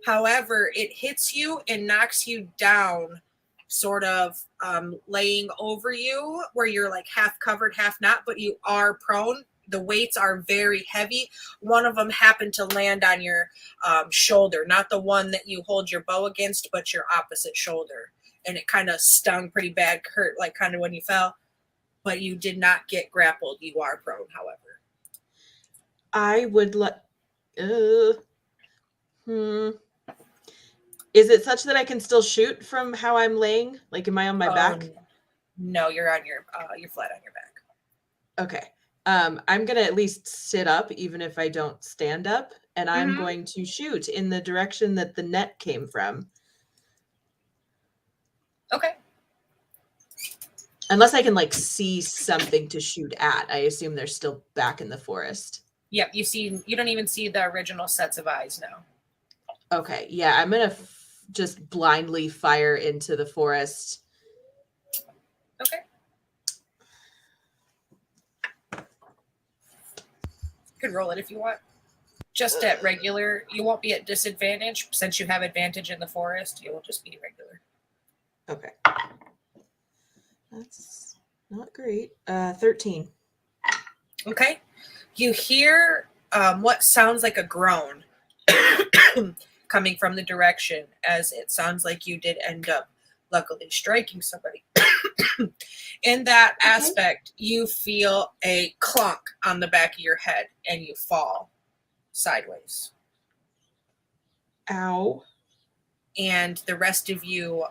However, it hits you and knocks you down, sort of laying over you where you're like half covered, half not, but you are prone. The weights are very heavy. One of them happened to land on your shoulder, not the one that you hold your bow against, but your opposite shoulder. And it kind of stung pretty bad, hurt like kind of when you fell, but you did not get grappled. You are prone, however. I would let. Is it such that I can still shoot from how I'm laying? Like, am I on my back? No, you're on you're flat on your back. Okay. I'm gonna at least sit up, even if I don't stand up, and I'm Mhm. going to shoot in the direction that the net came from. Okay. Unless I can like see something to shoot at. I assume they're still back in the forest. Yep, you don't even see the original sets of eyes now. Okay, yeah, I'm gonna just blindly fire into the forest. Okay. You can roll it if you want. Just at regular, you won't be at disadvantage since you have advantage in the forest. You will just be regular. Okay. That's not great. 13. Okay. You hear what sounds like a groan coming from the direction, as it sounds like you did end up luckily striking somebody. In that aspect, you feel a clunk on the back of your head and you fall sideways. Ow. And the rest of you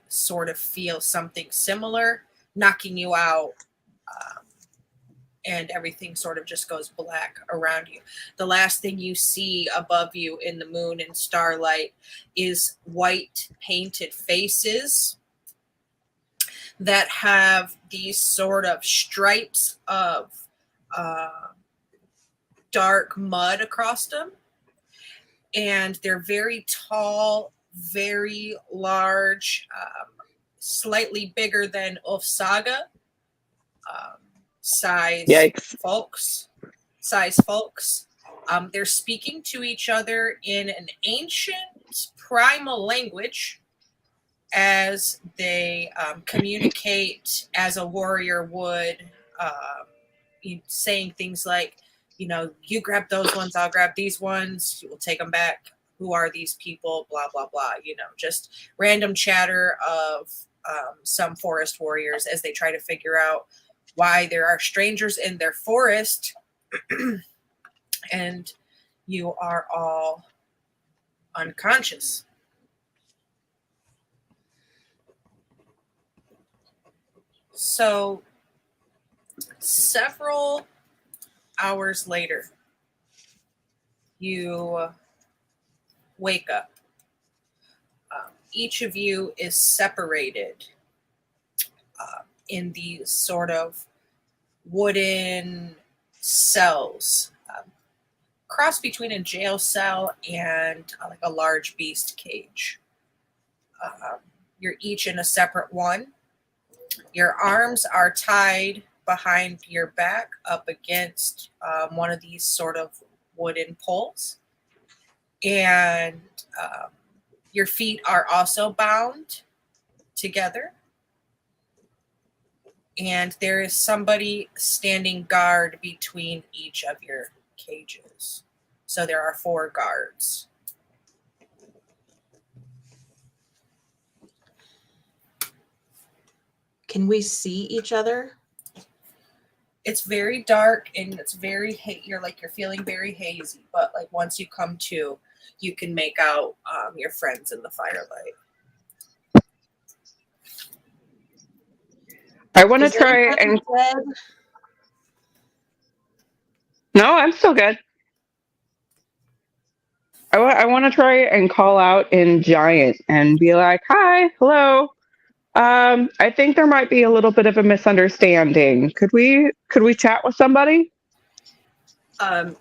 sort of feel something similar, knocking you out, and everything sort of just goes black around you. The last thing you see above you in the moon and starlight is white painted faces that have these sort of stripes of dark mud across them. And they're very tall, very large, slightly bigger than Ulfsaga size Yikes. folks. They're speaking to each other in an ancient primal language as they communicate as a warrior would, saying things like, you grab those ones, I'll grab these ones, we'll take them back. Who are these people? Blah, blah, blah. Just random chatter of some forest warriors as they try to figure out why there are strangers in their forest. And you are all unconscious. So several hours later, you wake up. Each of you is separated in these sort of wooden cells, cross between a jail cell and like a large beast cage. You're each in a separate one. Your arms are tied behind your back up against one of these sort of wooden poles. And your feet are also bound together. And there is somebody standing guard between each of your cages. So there are 4 guards. Can we see each other? It's very dark and it's very you're feeling very hazy, but like once you come to, you can make out your friends in the firelight. I want to Is try anybody and. dead? No, I'm still good. I want to try and call out in giant and be like, "Hi, hello. I think there might be a little bit of a misunderstanding. Could we chat with somebody?"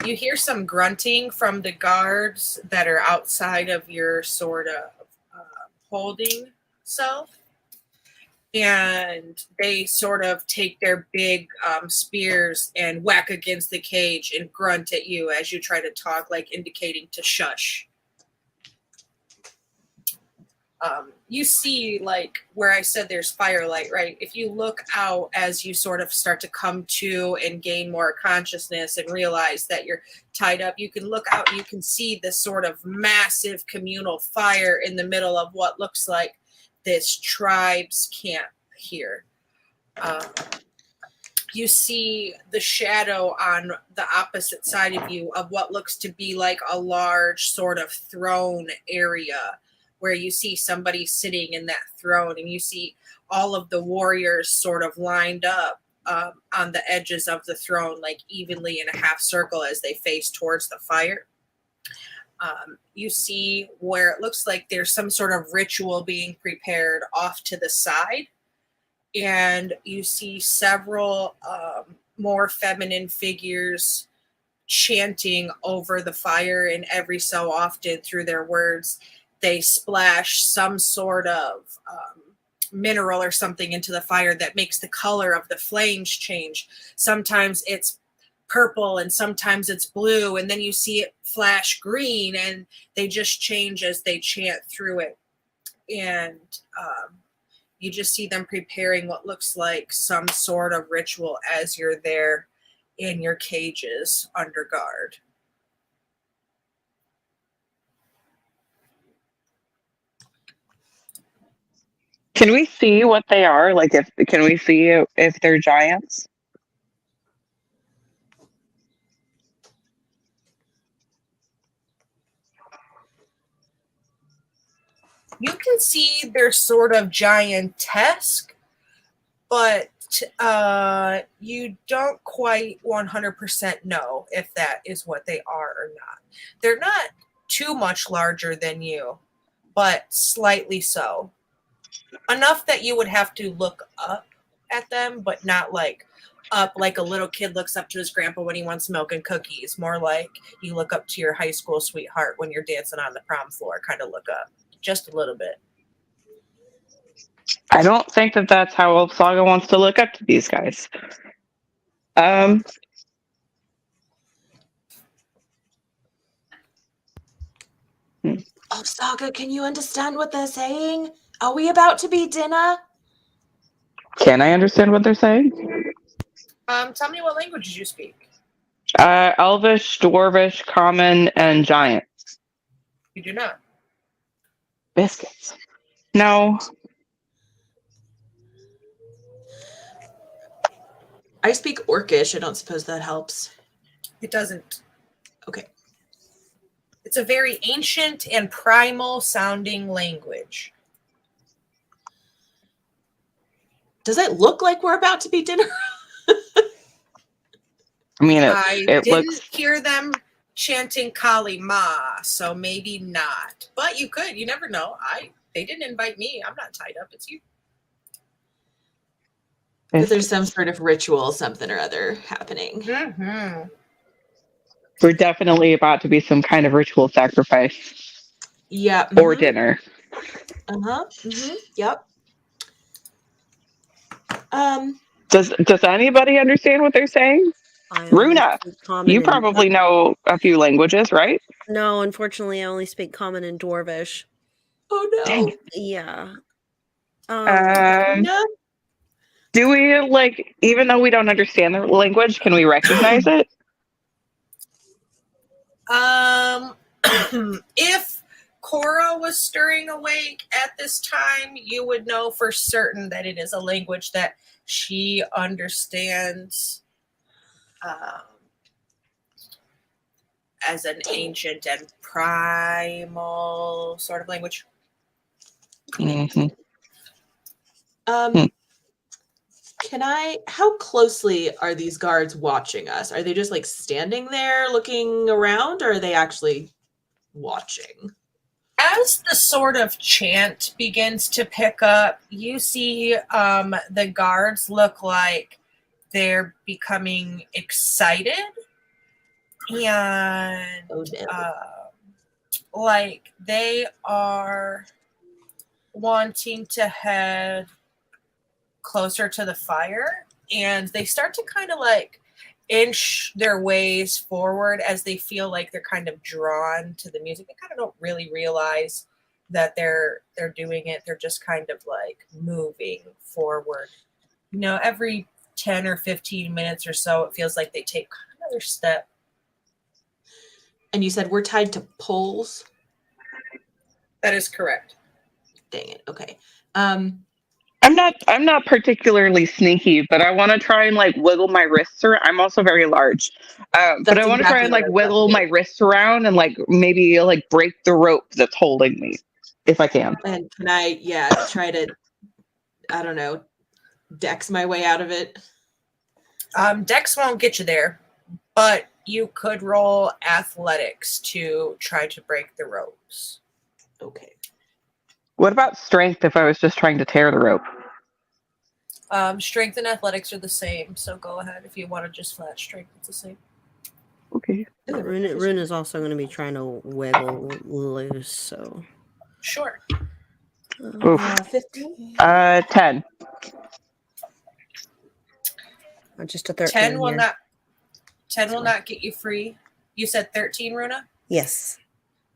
You hear some grunting from the guards that are outside of your sort of holding cell. And they sort of take their big spears and whack against the cage and grunt at you as you try to talk, like indicating to shush. You see, like where I said there's firelight, right? If you look out as you sort of start to come to and gain more consciousness and realize that you're tied up, you can look out and you can see this sort of massive communal fire in the middle of what looks like this tribe's camp here. You see the shadow on the opposite side of you of what looks to be like a large sort of throne area where you see somebody sitting in that throne, and you see all of the warriors sort of lined up on the edges of the throne, like evenly in a half circle as they face towards the fire. You see where it looks like there's some sort of ritual being prepared off to the side. And you see several more feminine figures chanting over the fire, and every so often through their words, they splash some sort of mineral or something into the fire that makes the color of the flames change. Sometimes it's purple and sometimes it's blue, and then you see it flash green, and they just change as they chant through it. And you just see them preparing what looks like some sort of ritual as you're there in your cages under guard. Can we see what they are? Like, can we see if they're giants? You can see they're sort of giantesque, but you don't quite 100% know if that is what they are or not. They're not too much larger than you, but slightly so. Enough that you would have to look up at them, but not like up like a little kid looks up to his grandpa when he wants milk and cookies. More like you look up to your high school sweetheart when you're dancing on the prom floor, kind of look up. Just a little bit. I don't think that that's how Saga wants to look up to these guys. Oh, Saga, can you understand what they're saying? Are we about to be dinner? Can I understand what they're saying? Tell me what languages you speak. Elvish, Dwarvish, Common, and Giant. You do not. Biscuits. No. I speak Orcish. I don't suppose that helps. It doesn't. Okay. It's a very ancient and primal sounding language. Does it look like we're about to be dinner? I mean, I it didn't looks. hear them chanting Kali Ma, so maybe not. But you could. You never know. They didn't invite me. I'm not tied up. It's you. But there's some sort of ritual, something or other happening. Mm-hmm. We're definitely about to be some kind of ritual sacrifice Yeah. or dinner. Uh-huh. Yep. Does anybody understand what they're saying? I only Runa, speak common you and- probably know a few languages, right? No, unfortunately, I only speak common and Dwarvish. Oh no. Dang. Yeah. No. Do we, like, even though we don't understand the language, can we recognize it? If Cora was stirring awake at this time, you would know for certain that it is a language that she understands as an ancient and primal sort of language. Mm-hmm. How closely are these guards watching us? Are they just like standing there looking around, or are they actually watching? As the sort of chant begins to pick up, you see the guards look like they're becoming excited and like they are wanting to head closer to the fire, and they start to kind of like inch their ways forward as they feel like they're kind of drawn to the music. They kind of don't really realize that they're doing it. They're just kind of like moving forward. You know, every 10 or 15 minutes or so, it feels like they take another step. And you said we're tied to poles? That is correct. Dang it. Okay. I'm not particularly sneaky, but I want to try and like wiggle my wrists around. I'm also very large, but I want to try and like wiggle my wrists around and like maybe like break the rope that's holding me, if I can. And can I, try to, I don't know, dex my way out of it? Dex won't get you there, but you could roll athletics to try to break the ropes. Okay. What about strength if I was just trying to tear the rope? Strength and athletics are the same, so go ahead. If you want to just flat strength, it's the same. Okay. Rune is also going to be trying to wiggle loose, so. Sure. 15? 10. Just a 13. 10 will here. not. 10 will not get you free. You said 13, Runa? Yes.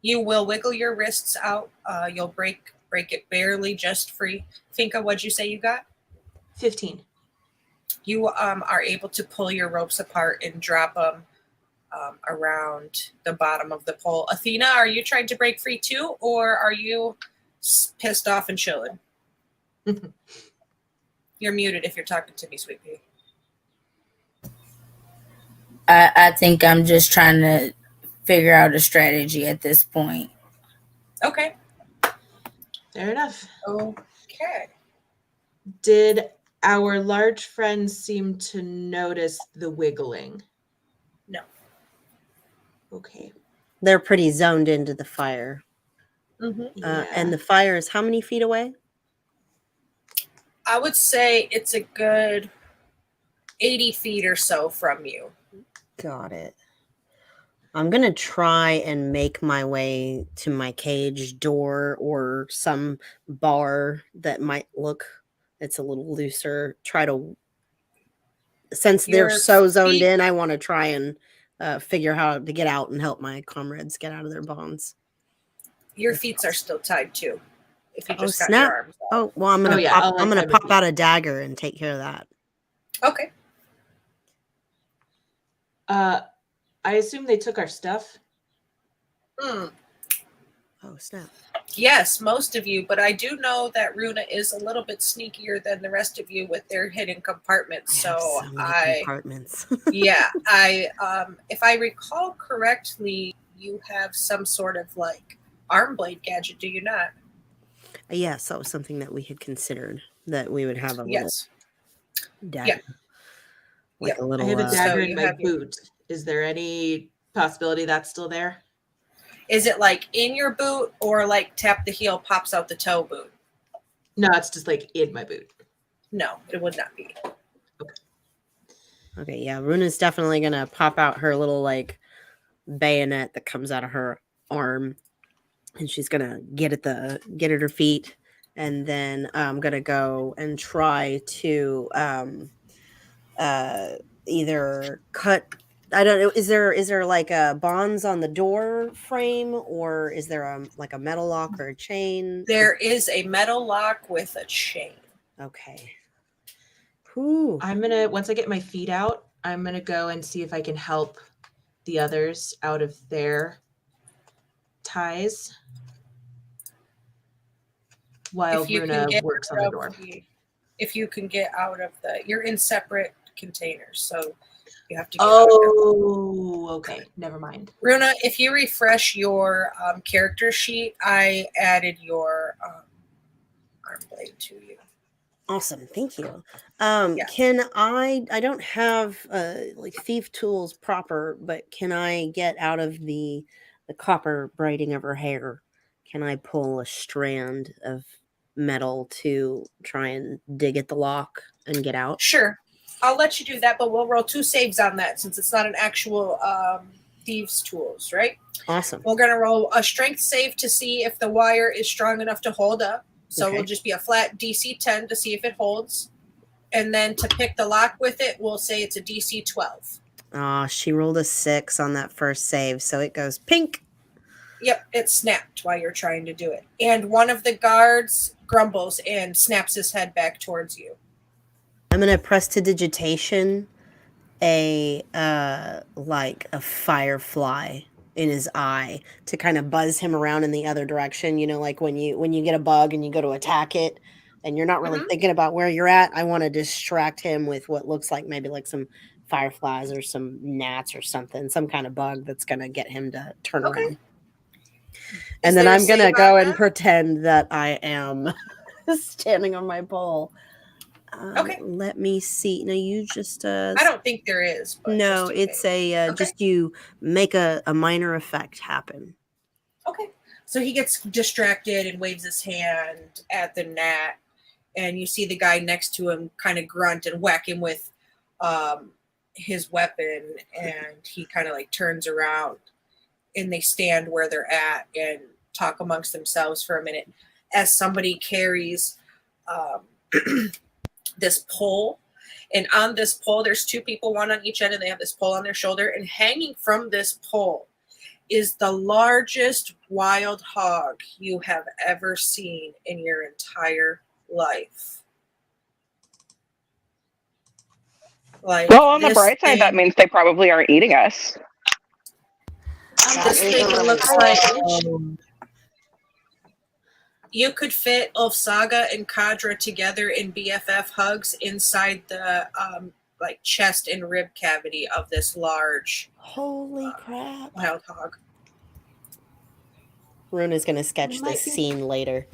You will wiggle your wrists out. You'll break it barely just free. Finka, what'd you say you got? 15. You are able to pull your ropes apart and drop them around the bottom of the pole. Athena, are you trying to break free too, or are you pissed off and chilling? You're muted if you're talking to me, sweet pea. I think I'm just trying to figure out a strategy at this point. Okay. Fair enough. Okay. Did our large friends seem to notice the wiggling? No. Okay. They're pretty zoned into the fire. Mm-hmm. And the fire is how many feet away? I would say it's a good 80 feet or so from you. Got it. I'm going to try and make my way to my cage door or some bar that might look, it's a little looser. Since they're so zoned in, I want to try and figure how to get out and help my comrades get out of their bonds. Your feet are still tied too. If you just got snap. your arms out. Oh, well, I'm going to pop out a dagger and take care of that. Okay. I assume they took our stuff. Oh, snap. Yes, most of you, but I do know that Runa is a little bit sneakier than the rest of you with their hidden compartments. I have So so many compartments. if I recall correctly, you have some sort of like arm blade gadget, do you not? Yes, that was something that we had considered, that we would have a little Yes. dagger. Like a I little have a dagger So in you my have your- boot. Is there any possibility that's still there? Is it like in your boot or like tap the heel pops out the toe boot? No, it's just like in my boot. No, it would not be. Okay, yeah, Runa's definitely gonna pop out her little like bayonet that comes out of her arm, and she's gonna get at her feet, and then I'm gonna go and try to either cut. I don't know. Is there like a bonds on the door frame, or is there like a metal lock or a chain? There is a metal lock with a chain. Okay. Whew. Once I get my feet out, I'm gonna go and see if I can help the others out of their ties while Runa works on the door. If you can get out of you're in separate containers, so you have to get out of them. Oh, okay. Never mind. Runa, if you refresh your character sheet, I added your arm blade to you. Awesome, thank you. Yeah. Can I don't have like thief tools proper, but can I get out of the copper braiding of her hair? Can I pull a strand of metal to try and dig at the lock and get out? Sure. I'll let you do that, but we'll roll 2 saves on that since it's not an actual thieves tools, right? Awesome. We're going to roll a strength save to see if the wire is strong enough to hold up. So Okay. it'll just be a flat DC 10 to see if it holds. And then to pick the lock with it, we'll say it's a DC 12. She rolled a 6 on that first save, so it goes pink. Yep, it snapped while you're trying to do it. And one of the guards grumbles and snaps his head back towards you. I'm gonna prestidigitation a firefly in his eye to kind of buzz him around in the other direction. You know, like when you get a bug and you go to attack it and you're not really thinking about where you're at. I want to distract him with what looks like maybe like some fireflies or some gnats or something, some kind of bug that's gonna get him to turn around. And then I'm gonna go and pretend that I am standing on my pole. Okay. Let me see. No, you just I don't think there is. But no, just in it's case. a just you make a minor effect happen. Okay. So he gets distracted and waves his hand at the gnat, and you see the guy next to him kind of grunt and whack him with his weapon, and he kind of like turns around, and they stand where they're at and talk amongst themselves for a minute as somebody carries this pole. And on this pole, there's 2 people, one on each end, and they have this pole on their shoulder. And hanging from this pole is the largest wild hog you have ever seen in your entire life. Like, Well, on the this bright side, that thing- means they probably aren't eating us. this thing looks like you could fit Ulfsaga and Kadra together in BFF hugs inside the like chest and rib cavity of this large Holy crap. wild hog. Runa's gonna sketch We might this be- scene later.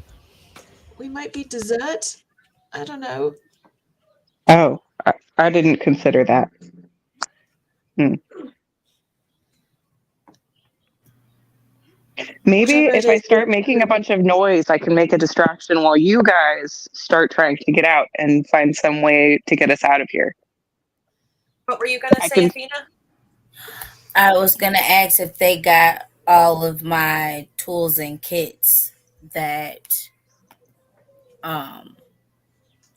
We might be dessert. I don't know. Oh, I didn't consider that. Maybe Whatever it if I is, start making a bunch of noise, I can make a distraction while you guys start trying to get out and find some way to get us out of here. What were you gonna I say, can- Athena? I was gonna ask if they got all of my tools and kits that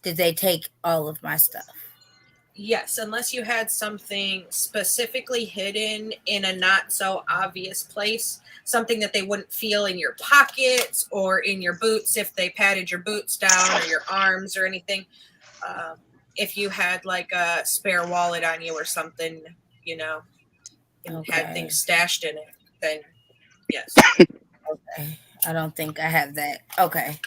did they take all of my stuff? Yes, unless you had something specifically hidden in a not so obvious place, something that they wouldn't feel in your pockets or in your boots if they patted your boots down or your arms or anything. If you had like a spare wallet on you or something, you know, and had Okay. things stashed in it, then yes. Okay. I don't think I have that. Okay.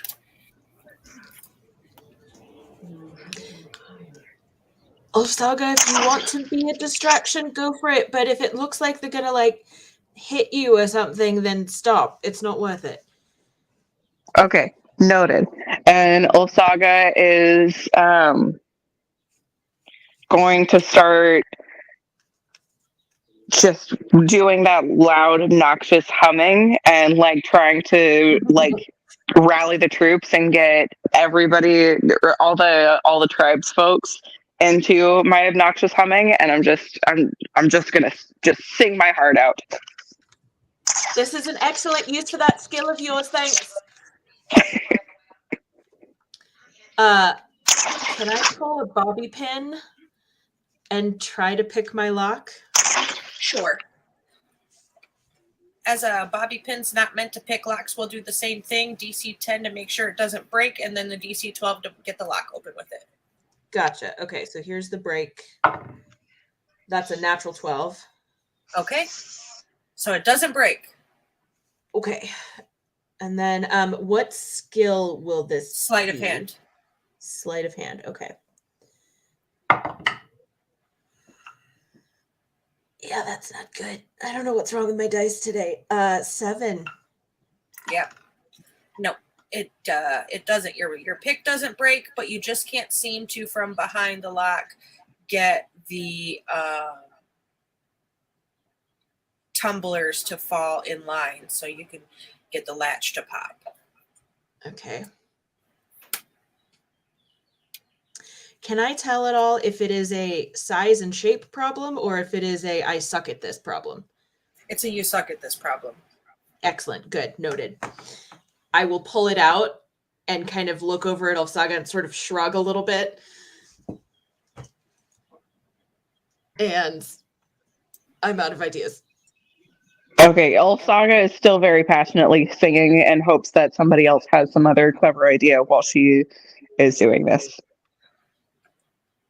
Saga, if you want to be a distraction, go for it. But if it looks like they're gonna like hit you or something, then stop. It's not worth it. Okay, noted. And Olsaga is going to start just doing that loud, obnoxious humming and like trying to like rally the troops and get everybody, or all the tribes folks into my obnoxious humming. And I'm just gonna just sing my heart out. This is an excellent use for that skill of yours. Thanks. Can I pull a bobby pin and try to pick my lock? Sure. As a bobby pin's not meant to pick locks, we'll do the same thing. DC 10 to make sure it doesn't break, and then the DC 12 to get the lock open with it. Gotcha. Okay, so here's the break. That's a natural 12. Okay. So it doesn't break. Okay. And then what skill will this Sleight of be? hand. Sleight of hand. Okay. Yeah, that's not good. I don't know what's wrong with my dice today. 7. Yep. No, it doesn't. Your pick doesn't break, but you just can't seem to, from behind the lock, get the tumblers to fall in line so you can get the latch to pop. Okay. Can I tell at all if it is a size and shape problem or if it is a I suck at this problem? It's a you suck at this problem. Excellent. Good. Noted. I will pull it out and kind of look over at Olsaga and sort of shrug a little bit. And I'm out of ideas. Okay, Olsaga is still very passionately singing and hopes that somebody else has some other clever idea while she is doing this.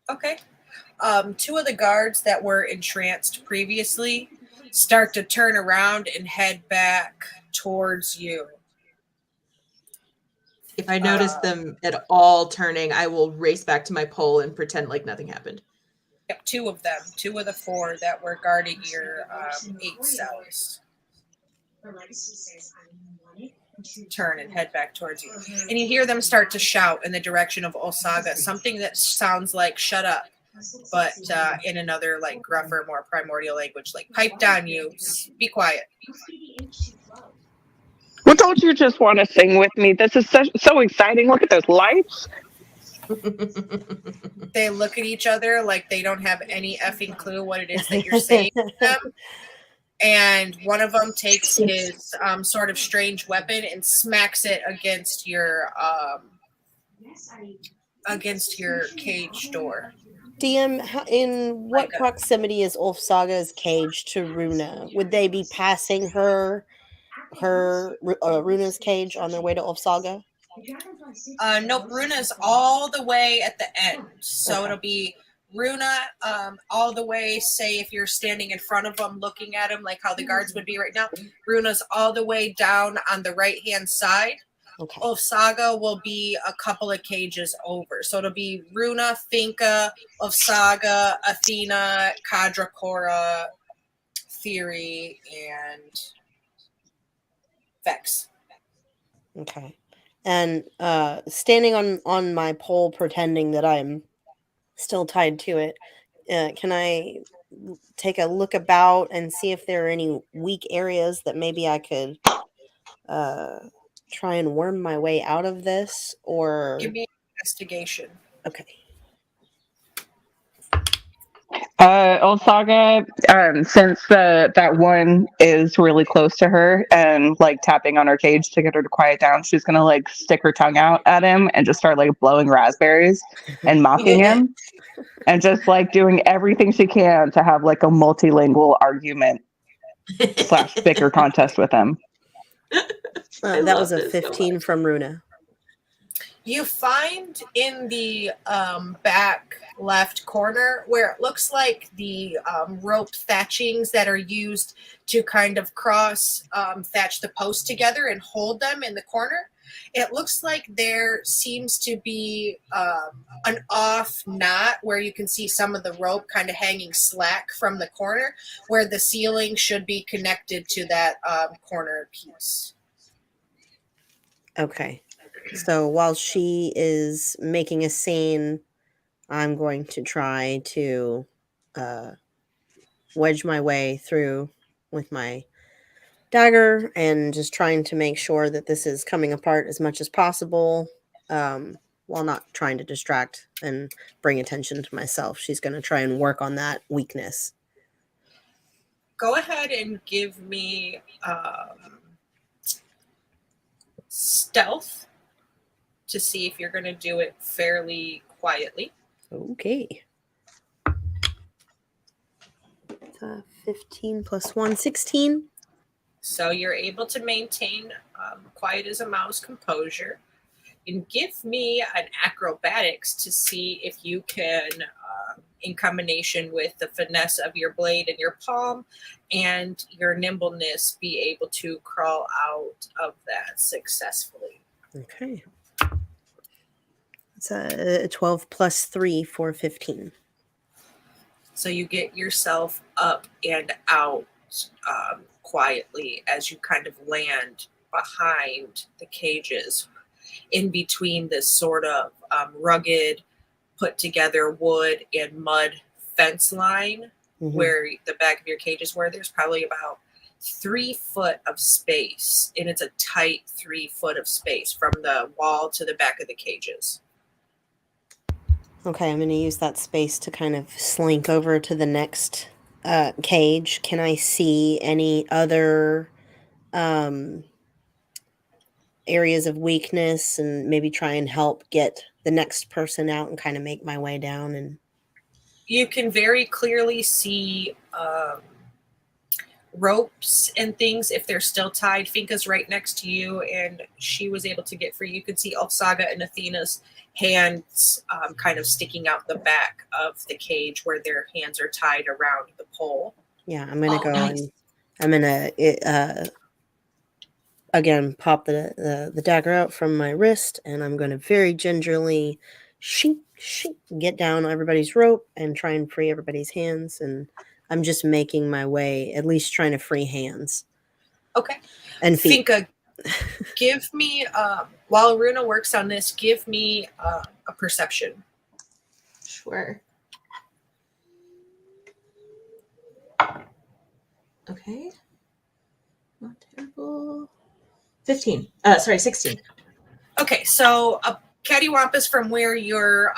Okay. 2 of the guards that were entranced previously start to turn around and head back towards you. If I notice them at all turning, I will race back to my pole and pretend like nothing happened. Yep, 2 of them. 2 of the 4 that were guarding your 8 cells turn and head back towards you. And you hear them start to shout in the direction of Olsaga, something that sounds like shut up, but in another like gruffer, more primordial language, like pipe down, you, be quiet. Well, don't you just want to sing with me? This is so exciting. Look at those lights. They look at each other like they don't have any effing clue what it is that you're saying to them. And one of them takes his sort of strange weapon and smacks it against your cage door. DM, in what proximity is Ulfsaga's cage to Runa? Would they be passing Runa's cage on their way to Ulfsaga? Nope, Runa's all the way at the end. So Okay. it'll be Runa all the way, say if you're standing in front of them looking at him like how the guards would be right now, Runa's all the way down on the right-hand side. Okay. Ulfsaga will be a couple of cages over. So it'll be Runa, Finka, Ulfsaga, Athena, Kadra, Cora, Theory, and Vex. Okay. And standing on my pole, pretending that I'm still tied to it, can I take a look about and see if there are any weak areas that maybe I could try and worm my way out of this? Or Give me an investigation. okay. Olsaga, since that one is really close to her and like tapping on her cage to get her to quiet down, she's gonna like stick her tongue out at him and just start like blowing raspberries and mocking him and just like doing everything she can to have like a multilingual argument / bicker contest with him. That was a 15 from Runa. You find in the back left corner where it looks like the rope thatchings that are used to kind of cross thatch the posts together and hold them in the corner. It looks like there seems to be an off knot where you can see some of the rope kind of hanging slack from the corner, where the ceiling should be connected to that corner piece. Okay. So while she is making a scene, I'm going to try to wedge my way through with my dagger and just trying to make sure that this is coming apart as much as possible, while not trying to distract and bring attention to myself. She's going to try and work on that weakness. Go ahead and give me stealth to see if you're going to do it fairly quietly. Okay. 15 plus 1, 16. So you're able to maintain quiet as a mouse composure. And give me an acrobatics to see if you can, in combination with the finesse of your blade and your palm and your nimbleness, be able to crawl out of that successfully. Okay. It's a 12 plus 3 for 15. So you get yourself up and out quietly as you kind of land behind the cages, in between this sort of rugged, put together wood and mud fence line, where the back of your cages were. There's probably about 3 foot of space, and it's a tight 3 foot of space from the wall to the back of the cages. Okay, I'm going to use that space to kind of slink over to the next cage. Can I see any other areas of weakness and maybe try and help get the next person out and kind of make my way down? And you can very clearly see ropes and things if they're still tied. Finka's right next to you, and she was able to get free. You could see Ulfsaga and Athena's hands kind of sticking out the back of the cage where their hands are tied around the pole. Yeah, I'm going to go and I'm going to again pop the dagger out from my wrist, and I'm going to very gingerly get down everybody's rope and try and free everybody's hands. And I'm just making my way, at least trying to free hands. Okay. And feet. Finka, give me, while Runa works on this, give me a perception. Sure. Okay. Not terrible. 15. 16. Okay, so cattywampus from where your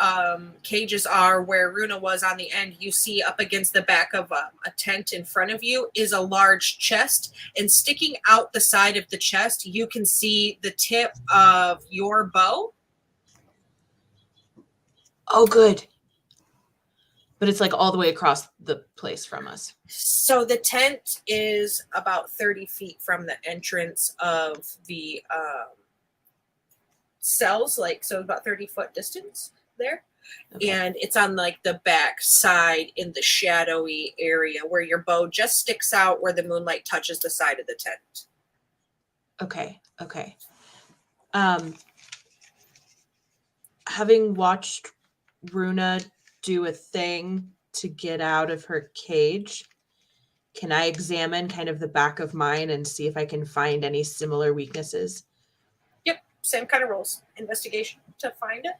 cages are, where Runa was on the end, you see up against the back of a tent in front of you is a large chest, and sticking out the side of the chest, you can see the tip of your bow. Oh, good. But it's like all the way across the place from us. So the tent is about 30 feet from the entrance of the cells, so about 30-foot distance there. Okay. And it's on the back side in the shadowy area where your bow just sticks out where the moonlight touches the side of the tent. Okay. Having watched Runa do a thing to get out of her cage, can I examine kind of the back of mine and see if I can find any similar weaknesses? Yep, same kind of rolls. Investigation to find it.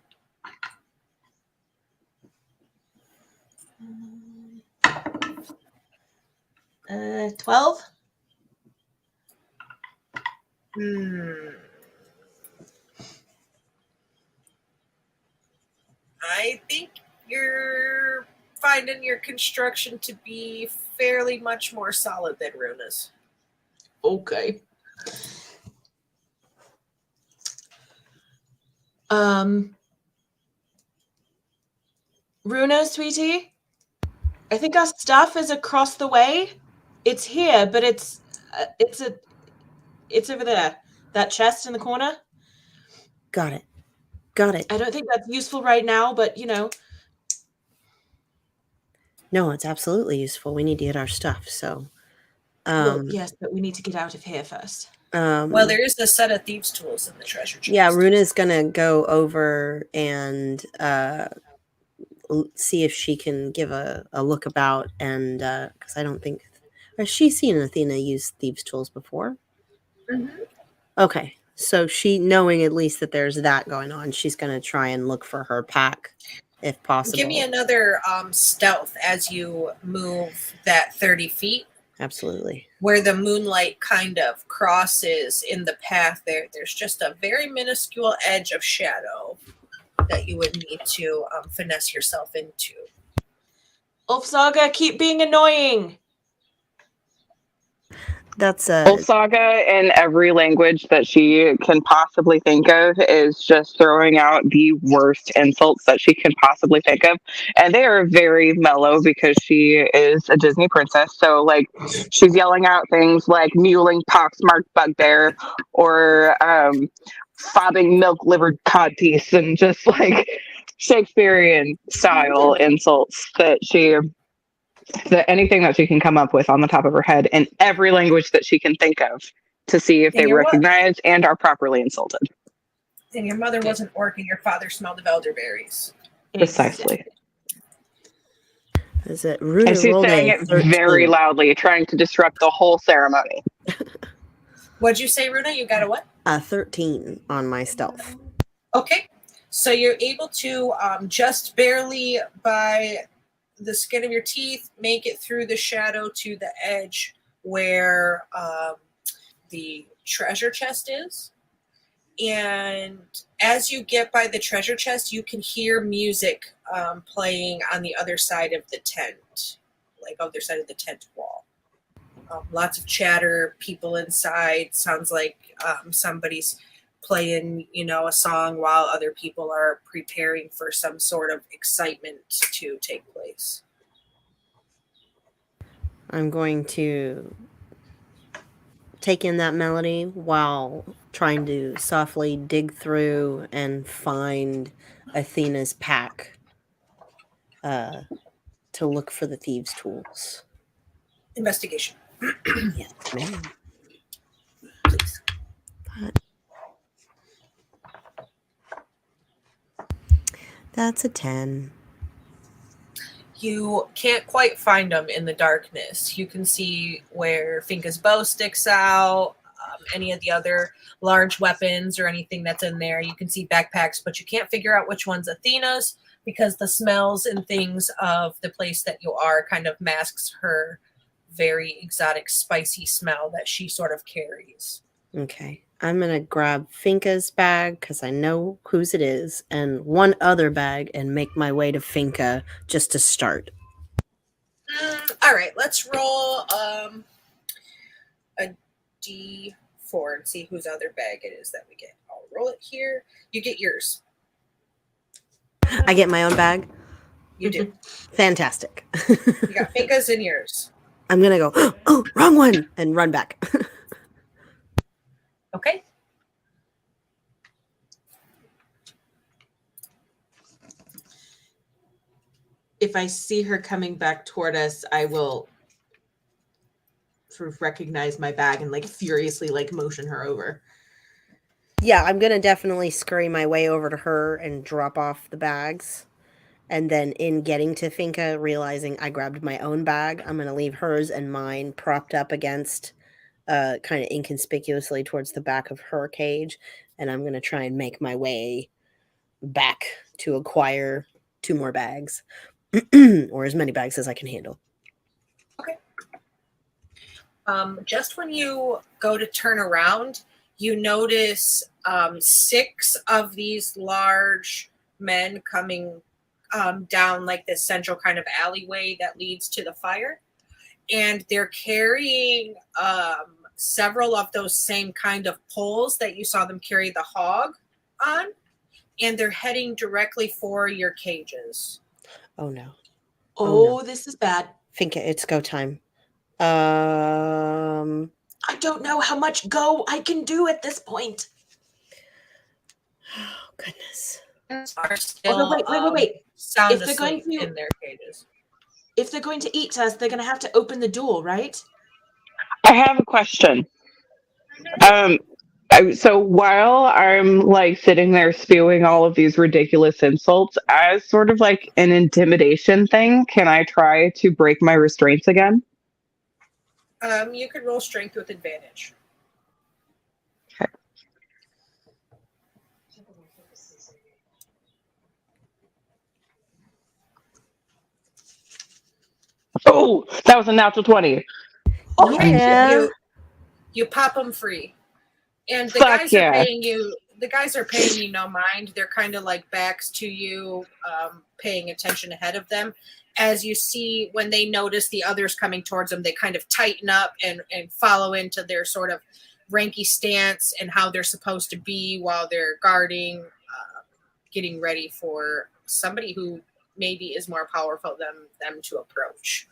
12. I think you're finding your construction to be fairly much more solid than Runa's. Okay. Runa, sweetie, I think our stuff is across the way. It's here, but it's over there. That chest in the corner. Got it. Got it. I don't think that's useful right now, but No, it's absolutely useful. We need to get our stuff. So, well, yes, but we need to get out of here first. Well, there is a set of thieves' tools in the treasure chest. Yeah, Runa's gonna go over and see if she can give a look about, and because I don't think has she seen Athena use thieves' tools before? Mm-hmm. Okay, so she knowing at least that there's that going on, she's gonna try and look for her pack if possible. Give me another stealth as you move that 30 feet. Absolutely. Where the moonlight kind of crosses in the path there's just a very minuscule edge of shadow that you would need to finesse yourself into. Ulfsaga, keep being annoying. That's Ulfsaga in every language that she can possibly think of is just throwing out the worst insults that she can possibly think of. And they are very mellow because she is a Disney princess. So, like, she's yelling out things like mewling poxmarked bugbear or fobbing milk-livered codpiece and just, like, Shakespearean style insults that anything that she can come up with on the top of her head in every language that she can think of to see if they recognize and are properly insulted. And your mother wasn't orc and your father smelled of elderberries. Precisely. Is it Runa? And she's saying it 13. very loudly, trying to disrupt the whole ceremony. What'd you say, Runa? You got a what? 13 on my stealth. Okay. So you're able to just barely by the skin of your teeth make it through the shadow to the edge where the treasure chest is. And as you get by the treasure chest, you can hear music playing on the other side of the tent, like other side of the tent wall. Lots of chatter, people inside. Sounds like somebody's playing, a song while other people are preparing for some sort of excitement to take place. I'm going to take in that melody while trying to softly dig through and find Athena's pack to look for the thieves' tools. Investigation. Yes, ma'am. Please. That's a 10. You can't quite find them in the darkness. You can see where Finka's bow sticks out, any of the other large weapons or anything that's in there. You can see backpacks, but you can't figure out which one's Athena's because the smells and things of the place that you are kind of masks her very exotic, spicy smell that she sort of carries. Okay. I'm going to grab Finka's bag because I know whose it is, and one other bag and make my way to Finka just to start. All right, let's roll a D4 and see whose other bag it is that we get. I'll roll it here. You get yours. I get my own bag? You do. Fantastic. You got Finka's in yours. I'm going to go, oh, wrong one, and run back. Okay. If I see her coming back toward us, I will sort of recognize my bag and furiously motion her over. Yeah, I'm going to definitely scurry my way over to her and drop off the bags. And then in getting to Finka, realizing I grabbed my own bag, I'm going to leave hers and mine propped up against kind of inconspicuously towards the back of her cage, and I'm going to try and make my way back to acquire 2 more bags, or as many bags as I can handle. Okay. Just when you go to turn around, you notice 6 of these large men coming down this central kind of alleyway that leads to the fire. And they're carrying several of those same kind of poles that you saw them carry the hog on. And they're heading directly for your cages. Oh, no. Oh, no. This is bad. Finka, it's go time. I don't know how much go I can do at this point. Oh, goodness. Are still Although, wait. sound If they're going asleep to- in their cages. If they're going to eat us, they're going to have to open the door, right? I have a question. So while I'm like sitting there spewing all of these ridiculous insults as sort of like an intimidation thing, can I try to break my restraints again? You could roll strength with advantage. Oh, that was a natural 20. Yeah. You pop them free, and the Fuck guys yeah. are paying you. The guys are paying you no mind. They're kind of like backs to you, paying attention ahead of them. As you see, when they notice the others coming towards them, they kind of tighten up and follow into their sort of ranky stance and how they're supposed to be while they're guarding, getting ready for somebody who maybe is more powerful than them to approach.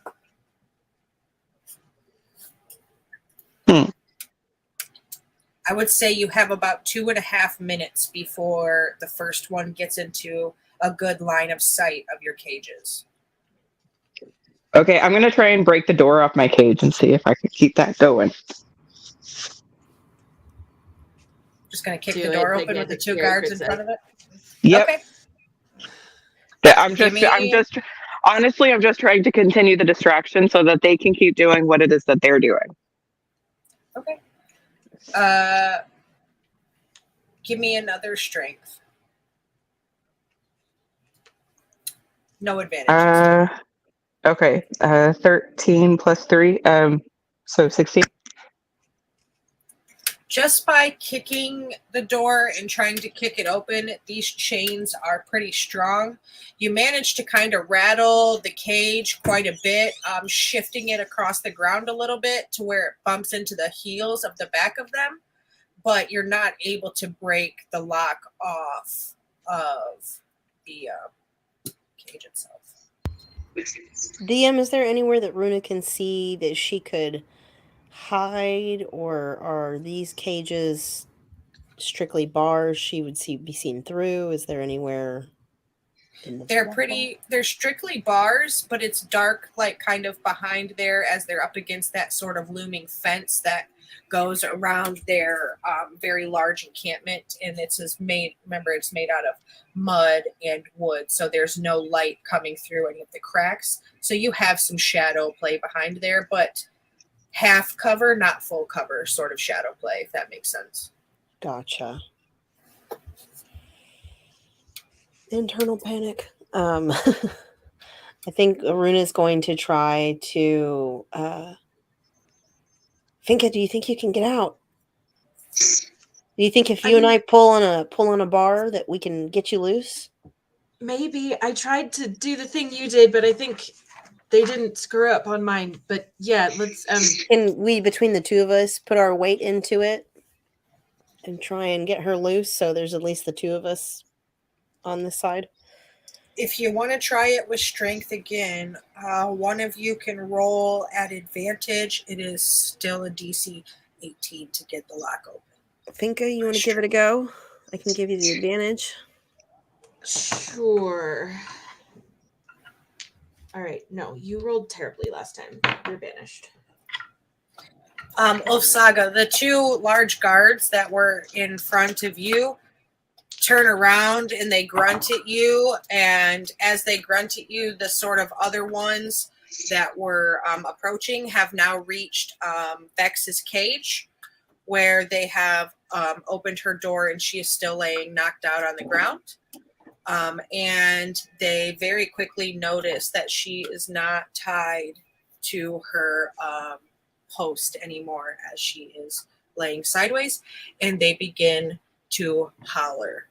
I would say you have about 2.5 minutes before the first one gets into a good line of sight of your cages. Okay, I'm going to try and break the door off my cage and see if I can keep that going. Just going to kick Do the it, door the open with the Gandic 2 Spirit guards in says. front of it? Yep. Okay. Yeah, honestly, I'm just trying to continue the distraction so that they can keep doing what it is that they're doing. Okay. Give me another strength. No advantage. Okay. 13 plus 3, so 16. Just by kicking the door and trying to kick it open, these chains are pretty strong. You manage to kind of rattle the cage quite a bit, shifting it across the ground a little bit to where it bumps into the heels of the back of them, but you're not able to break the lock off of the cage itself. DM, is there anywhere that Runa can see that she could hide, or are these cages strictly bars she would be seen through? Is there anywhere in the They're strictly bars, but it's dark, like kind of behind there as they're up against that sort of looming fence that goes around their very large encampment, and it's made out of mud and wood, so there's no light coming through any of the cracks, so you have some shadow play behind there, but half cover, not full cover sort of shadow play, if that makes sense. Gotcha. Internal panic. I think Aruna is going to try to Finka, do you think you can get out? Do you think if you and I pull on a bar that we can get you loose? Maybe. I tried to do the thing you did, but I think they didn't screw up on mine. But yeah, let's Can we, between the two of us, put our weight into it and try and get her loose so there's at least the two of us on this side? If you want to try it with strength again, one of you can roll at advantage. It is still a DC 18 to get the lock open. Finka, you want to give it a go? I can give you the advantage. Sure. All right. No, you rolled terribly last time. You're banished. Ulfsaga, the 2 large guards that were in front of you turn around and they grunt at you, and as they grunt at you, the sort of other ones that were approaching have now reached Vex's cage, where they have opened her door and she is still laying knocked out on the ground. And they very quickly notice that she is not tied to her post anymore as she is laying sideways, and they begin to holler.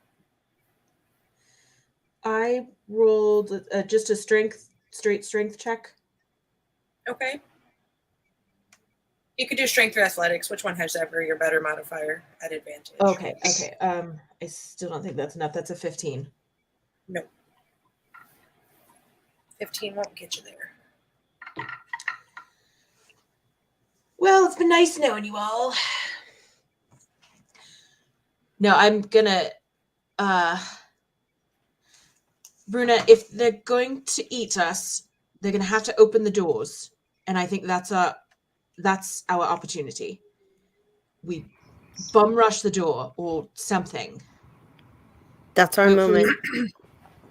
I rolled just a straight strength check. Okay. You could do strength or athletics. Which one has ever your better modifier at advantage? Okay. I still don't think that's enough. That's a 15. No. 15 won't get you there. Well, it's been nice knowing you all. No, I'm gonna Bruna, if they're going to eat us, they're going to have to open the doors, and I think that's our opportunity. We bum rush the door or something. That's our Hopefully, moment.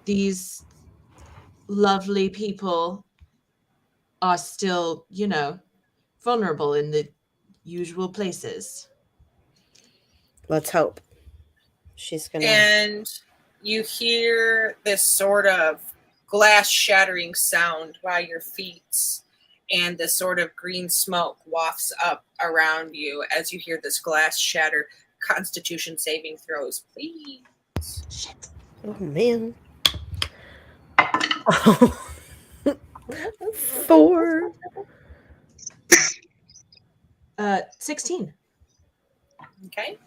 these lovely people are still, vulnerable in the usual places. Let's hope. She's gonna. And you hear this sort of glass shattering sound by your feet, and this sort of green smoke wafts up around you as you hear this glass shatter. Constitution saving throws, please. Shit. Oh man. Oh. 4. 16. Okay.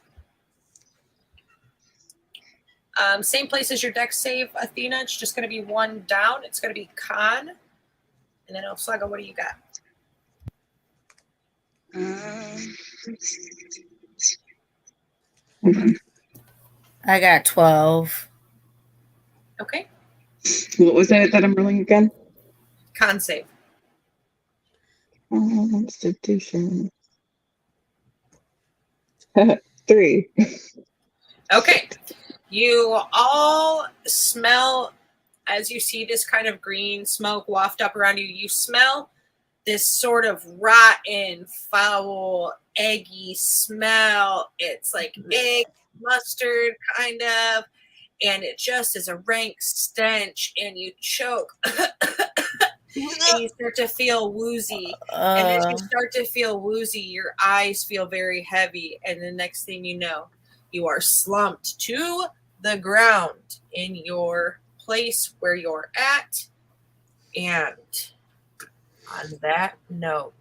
Same place as your dex save, Athena. It's just going to be 1 down. It's going to be Con. And then Elfsaga, what do you got? I got 12. Okay. What was it that I'm rolling again? Con save. Constitution. 3. Okay. You all smell, as you see this kind of green smoke waft up around you, you smell this sort of rotten, foul, eggy smell. It's like egg, mustard, kind of, and it just is a rank stench, and you choke. And you start to feel woozy. And as you start to feel woozy, your eyes feel very heavy. And the next thing you know, you are slumped to the ground in your place where you're at. And on that note,